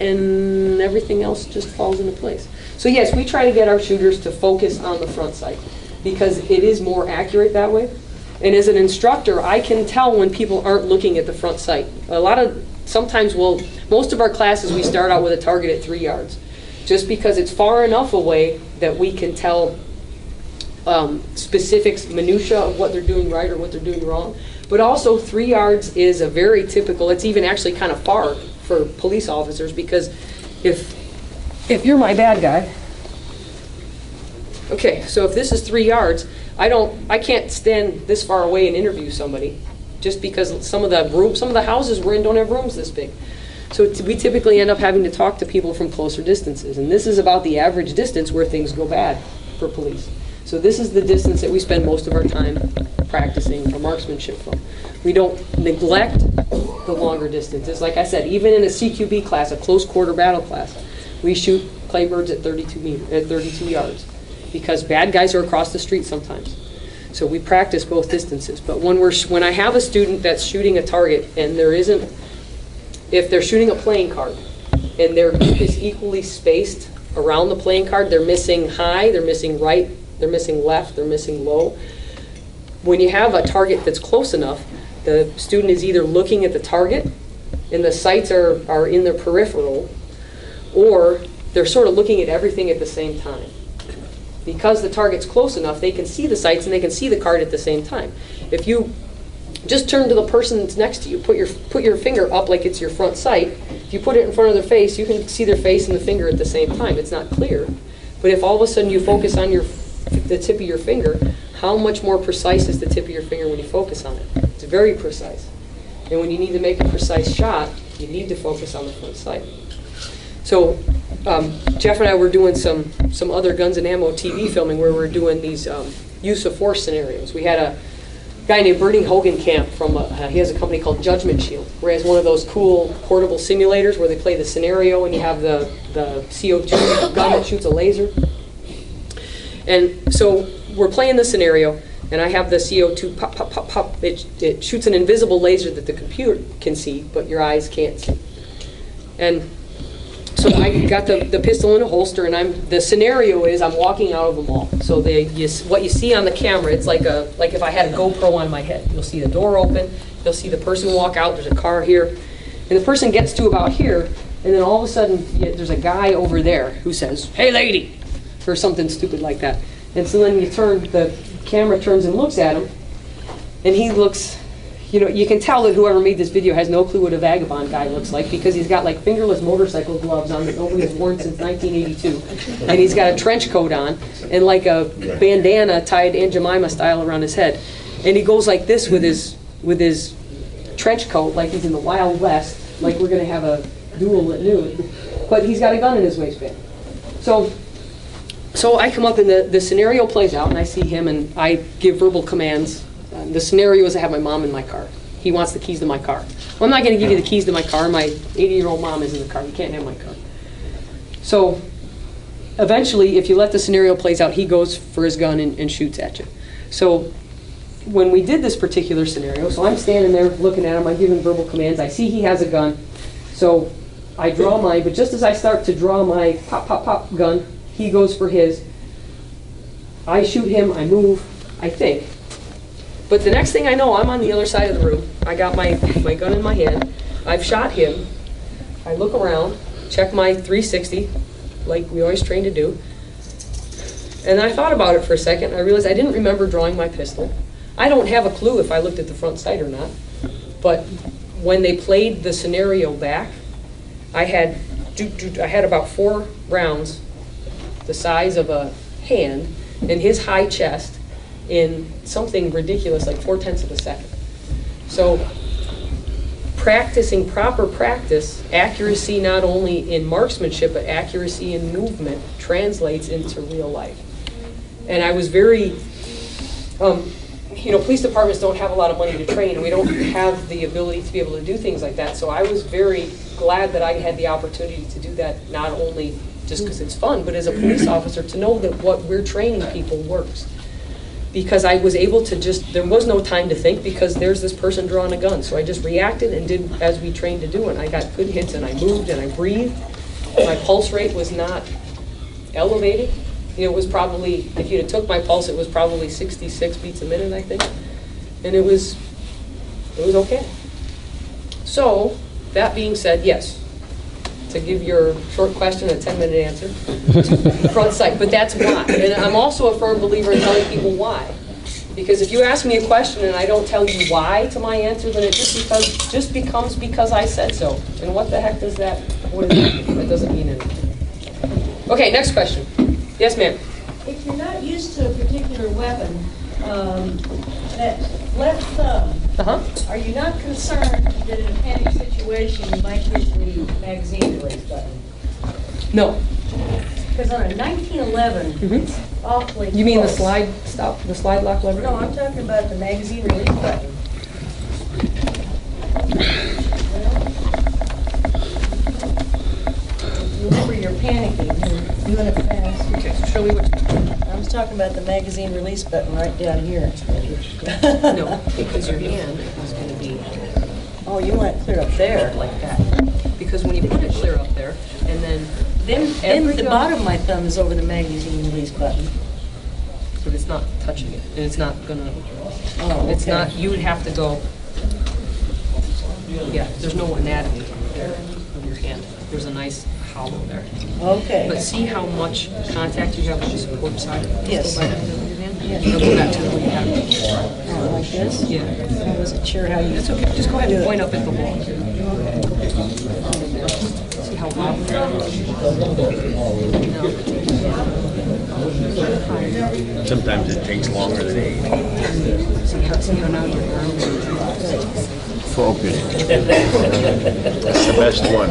B: and everything else just falls into place. So yes, we try to get our shooters to focus on the front sight because it is more accurate that way. And as an instructor, I can tell when people aren't looking at the front sight. Most of our classes we start out with a target at 3 yards, just because it's far enough away that we can tell specifics, minutia of what they're doing right or what they're doing wrong. But also 3 yards is a very typical, it's even actually kind of far for police officers, because if you're my bad guy, okay, so if this is 3 yards, I can't stand this far away and interview somebody, just because some of the houses we're in don't have rooms this big. So we typically end up having to talk to people from closer distances, and this is about the average distance where things go bad for police. So this is the distance that we spend most of our time practicing our marksmanship from. We don't neglect the longer distances. Like I said, even in a CQB class, a close quarter battle class, we shoot claybirds at 32 yards, because bad guys are across the street sometimes. So we practice both distances. But when I have a student that's shooting a target and if they're shooting a playing card and their group is equally spaced around the playing card, they're missing high, they're missing right, they're missing left, they're missing low. When you have a target that's close enough, the student is either looking at the target and the sights are in their peripheral, or they're sort of looking at everything at the same time. Because the target's close enough, they can see the sights and they can see the card at the same time. If you just turn to the person that's next to you, put your finger up like it's your front sight. If you put it in front of their face, you can see their face and the finger at the same time. It's not clear. But if all of a sudden you focus on the tip of your finger, how much more precise is the tip of your finger when you focus on it? It's very precise. And when you need to make a precise shot, you need to focus on the front sight. So Jeff and I were doing some other Guns and Ammo TV filming where we're doing these use of force scenarios. We had a guy named Bernie Hogenkamp from, he has a company called Judgment Shield, where he has one of those cool portable simulators where they play the scenario and you have the CO2 gun that shoots a laser. And so we're playing the scenario, and I have the CO2 pop, pop, pop, pop. It shoots an invisible laser that the computer can see, but your eyes can't see. And so I got the pistol in a holster, and the scenario is I'm walking out of a mall. So what you see on the camera, it's like if I had a GoPro on my head. You'll see the door open, you'll see the person walk out, there's a car here, and the person gets to about here, and then all of a sudden there's a guy over there who says, "Hey lady," or something stupid like that. And so then the camera turns and looks at him, and he looks, you can tell that whoever made this video has no clue what a vagabond guy looks like, because he's got like fingerless motorcycle gloves on that nobody has worn since 1982, and he's got a trench coat on and like a bandana tied Aunt Jemima style around his head, and he goes like this with his trench coat, like he's in the Wild West, like we're going to have a duel at noon, but he's got a gun in his waistband. So I come up and the scenario plays out, and I see him, and I give verbal commands. The scenario is I have my mom in my car. He wants the keys to my car. Well, I'm not going to give you the keys to my car. My 80-year-old mom is in the car. You can't have my car. So eventually, if you let the scenario plays out, he goes for his gun and shoots at you. So when we did this particular scenario, so I'm standing there looking at him. I'm giving verbal commands. I see he has a gun. So I draw mine, but just as I start to draw my pop, pop, pop gun, he goes for his. I shoot him, I move, I think. But the next thing I know, I'm on the other side of the room. I got my gun in my hand. I've shot him. I look around, check my 360, like we always train to do. And I thought about it for a second. I realized I didn't remember drawing my pistol. I don't have a clue if I looked at the front sight or not. But when they played the scenario back, I had about 4 rounds the size of a hand in his high chest in something ridiculous like 0.4 of a second. So practicing proper practice, accuracy not only in marksmanship but accuracy in movement translates into real life. And I was very, police departments don't have a lot of money to train, and we don't have the ability to be able to do things like that. So I was very glad that I had the opportunity to do that, not only just because it's fun, but as a police officer to know that what we're training people works. Because I was able to there was no time to think, because there's this person drawing a gun. So I just reacted and did as we trained to do, and I got good hits, and I moved, and I breathed. My pulse rate was not elevated. It was probably, if you'd have took my pulse, it was probably 66 beats a minute, I think. And it was okay. So, that being said, yes. To give your short question a 10-minute answer, front sight, but that's why. And I'm also a firm believer in telling people why. Because if you ask me a question and I don't tell you why to my answer, then it just becomes because I said so. And what the heck does that, what does that mean? That doesn't mean anything. Okay, next question. Yes, ma'am.
I: If you're not used to a particular weapon, that left thumb, are you not concerned that in a panic situation you might hit the magazine release button?
B: No.
I: Because on a 1911, it's awfully
B: You mean
I: close.
B: the slide lock lever?
I: No, I'm talking about the magazine release button. Remember, you're panicking. You're doing it fast.
B: Okay, so show me what.
I: I was talking about the magazine release button right down here.
B: No, because your hand is going to be.
I: Oh, you want it clear up there.
B: Like that. Because when you put it clear up there, and then
I: Then the bottom of my thumb is over the magazine release button.
B: but it's not touching it, and it's not gonna.
I: Oh,
B: It's
I: okay.
B: not. You would have to go. Yeah, there's no anatomy there of your hand. There's a nice hollow there.
I: Okay.
B: But see how much contact you have with the support side of the
I: Yes.
B: pistol by the end of your hand?
I: Yes.
B: Now go back to the way you have it.
I: Oh, like this?
B: Yeah.
I: I wasn't sure how you.
B: That's okay. Just go ahead and
I: do it.
B: point up at the wall. See how wobbly? No.
F: Sometimes it takes longer than 8.
H: Focus. That's the best one.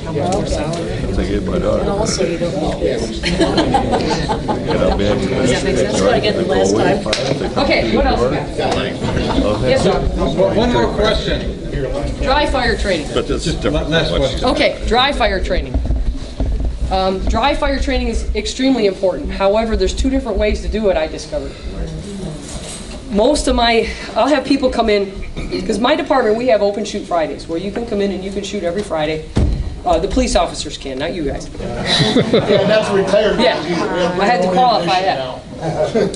H: I get my daughter.
C: And also, you don't need this.
H: Get out back.
C: Does that make sense? What I get the last time?
B: Okay, what else we got? Yes, sir.
J: One more question.
B: Dry fire training.
H: But this is different.
J: Last question.
B: Okay, dry fire training. Dry fire training is extremely important. However, there's 2 different ways to do it, I discovered. I'll have people come in, because my department, we have open shoot Fridays, where you can come in and you can shoot every Friday. The police officers can, not you guys.
A: Yeah, that's retired.
B: Yeah, I had to qualify that.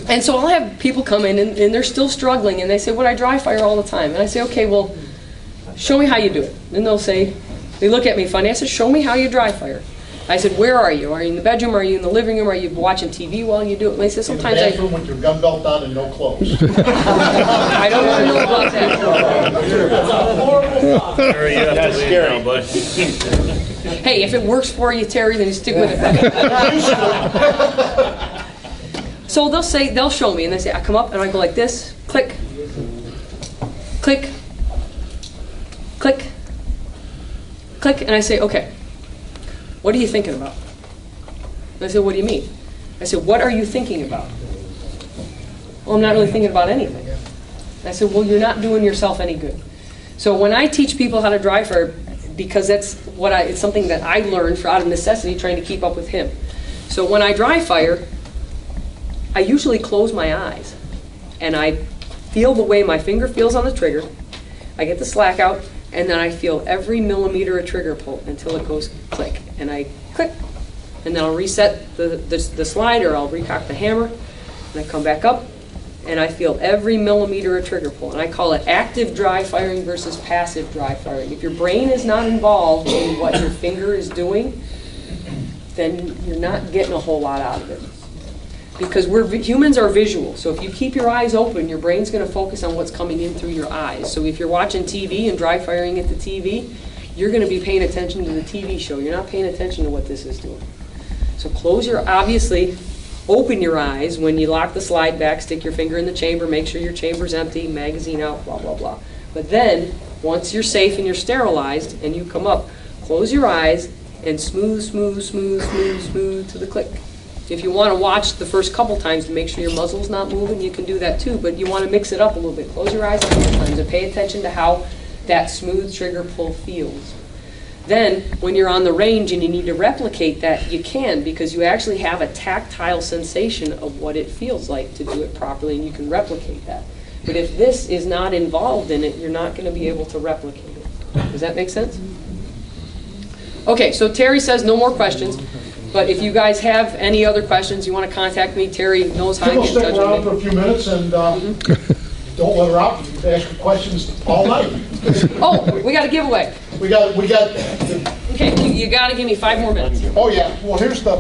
B: And so I'll have people come in and they're still struggling and they say, well, I dry fire all the time. And I say, okay, well, show me how you do it. And they'll say, they look at me funny. I said, show me how you dry fire. I said, where are you? Are you in the bedroom? Are you in the living room? Are you watching TV while you do it? And they said, sometimes
A: in the bathroom with your gun belt on and no clothes.
B: I don't want to know about that.
G: That's scary.
B: Hey, if it works for you, Terry, then you stick with it. So they'll show me, and they say, I come up and I go like this, click, click, click, click, and I say, okay, what are you thinking about? And I said, what do you mean? I said, what are you thinking about? Well, I'm not really thinking about anything. I said, well, you're not doing yourself any good. So when I teach people how to dry fire, because it's something that I learned out of necessity trying to keep up with him. So when I dry fire, I usually close my eyes and I feel the way my finger feels on the trigger. I get the slack out and then I feel every millimeter of trigger pull until it goes click. And I click and then I'll reset the slide or I'll recock the hammer and I come back up and I feel every millimeter of trigger pull. And I call it active dry firing versus passive dry firing. If your brain is not involved in what your finger is doing, then you're not getting a whole lot out of it. Because humans are visual. So if you keep your eyes open, your brain's going to focus on what's coming in through your eyes. So if you're watching TV and dry firing at the TV, you're going to be paying attention to the TV show. You're not paying attention to what this is doing. So obviously, open your eyes when you lock the slide back, stick your finger in the chamber, make sure your chamber's empty, magazine out, blah, blah, blah. But then, once you're safe and you're sterilized and you come up, close your eyes and smooth, smooth, smooth, smooth, smooth to the click. If you want to watch the first couple times to make sure your muzzle's not moving, you can do that too, but you want to mix it up a little bit. Close your eyes a couple times and pay attention to how that smooth trigger pull feels. Then, when you're on the range and you need to replicate that, you can, because you actually have a tactile sensation of what it feels like to do it properly, and you can replicate that. But if this is not involved in it, you're not going to be able to replicate it. Does that make sense? Okay, so Terry says no more questions, but if you guys have any other questions, you want to contact me, Terry knows how to get in touch with me.
A: Stick around for a few minutes and don't let her out. You can ask her questions all night.
B: Oh, we got a giveaway.
A: We got.
B: Okay, you got to give me 5 more minutes.
A: Oh yeah. Well, here's the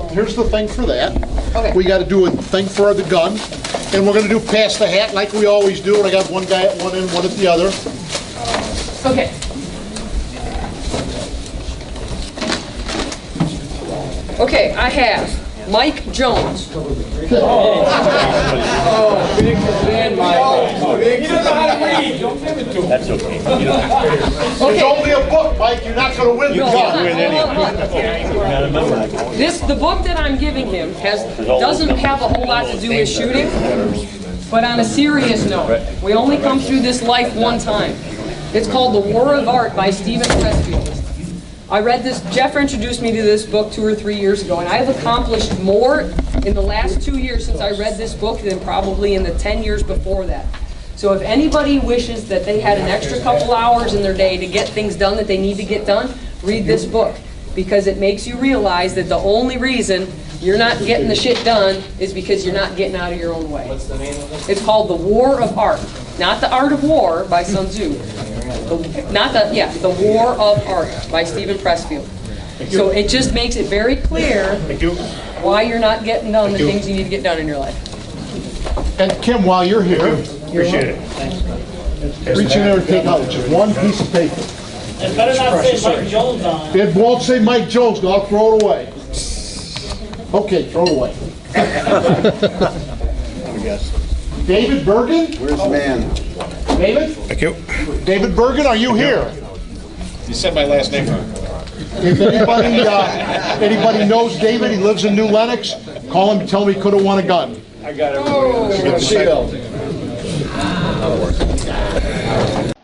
A: thing for that.
B: Okay.
A: We got to do a thing for the gun, and we're going to do pass the hat like we always do. And I got one guy at one end, one at the other.
B: Okay. Okay, I have Mike Jones.
G: He doesn't know how to read. Don't give it to him.
D: That's okay.
A: It's only a book, Mike. You're not going to win the gun.
B: The book that I'm giving him doesn't have a whole lot to do with shooting, but on a serious note, we only come through this life one time. It's called The War of Art by Stephen Pressfield. I read this, Jeff introduced me to this book 2 or 3 years ago, and I have accomplished more in the last 2 years since I read this book than probably in the 10 years before that. So if anybody wishes that they had an extra couple hours in their day to get things done that they need to get done, read this book. Because it makes you realize that the only reason you're not getting the shit done is because you're not getting out of your own way.
G: What's the name of it?
B: It's called The War of Art. Not The Art of War by Sun Tzu. The War of Art by Stephen Pressfield. So it just makes it very clear why you're not getting done the things you need to get done in your life.
A: And Kim, while you're here,
G: Appreciate it.
A: reach in there and take out just one piece of paper.
E: It better not say Mike Jones on it.
A: It won't say Mike Jones, no, I'll throw it away. Okay, throw it away.
J: David Bergen?
H: Where's the man?
J: David?
G: Thank you.
J: David Bergen, are you here?
G: You said my last name wrong.
J: If anybody knows David, he lives in New Lenox, call him, tell him he could have won a gun.
G: I got it.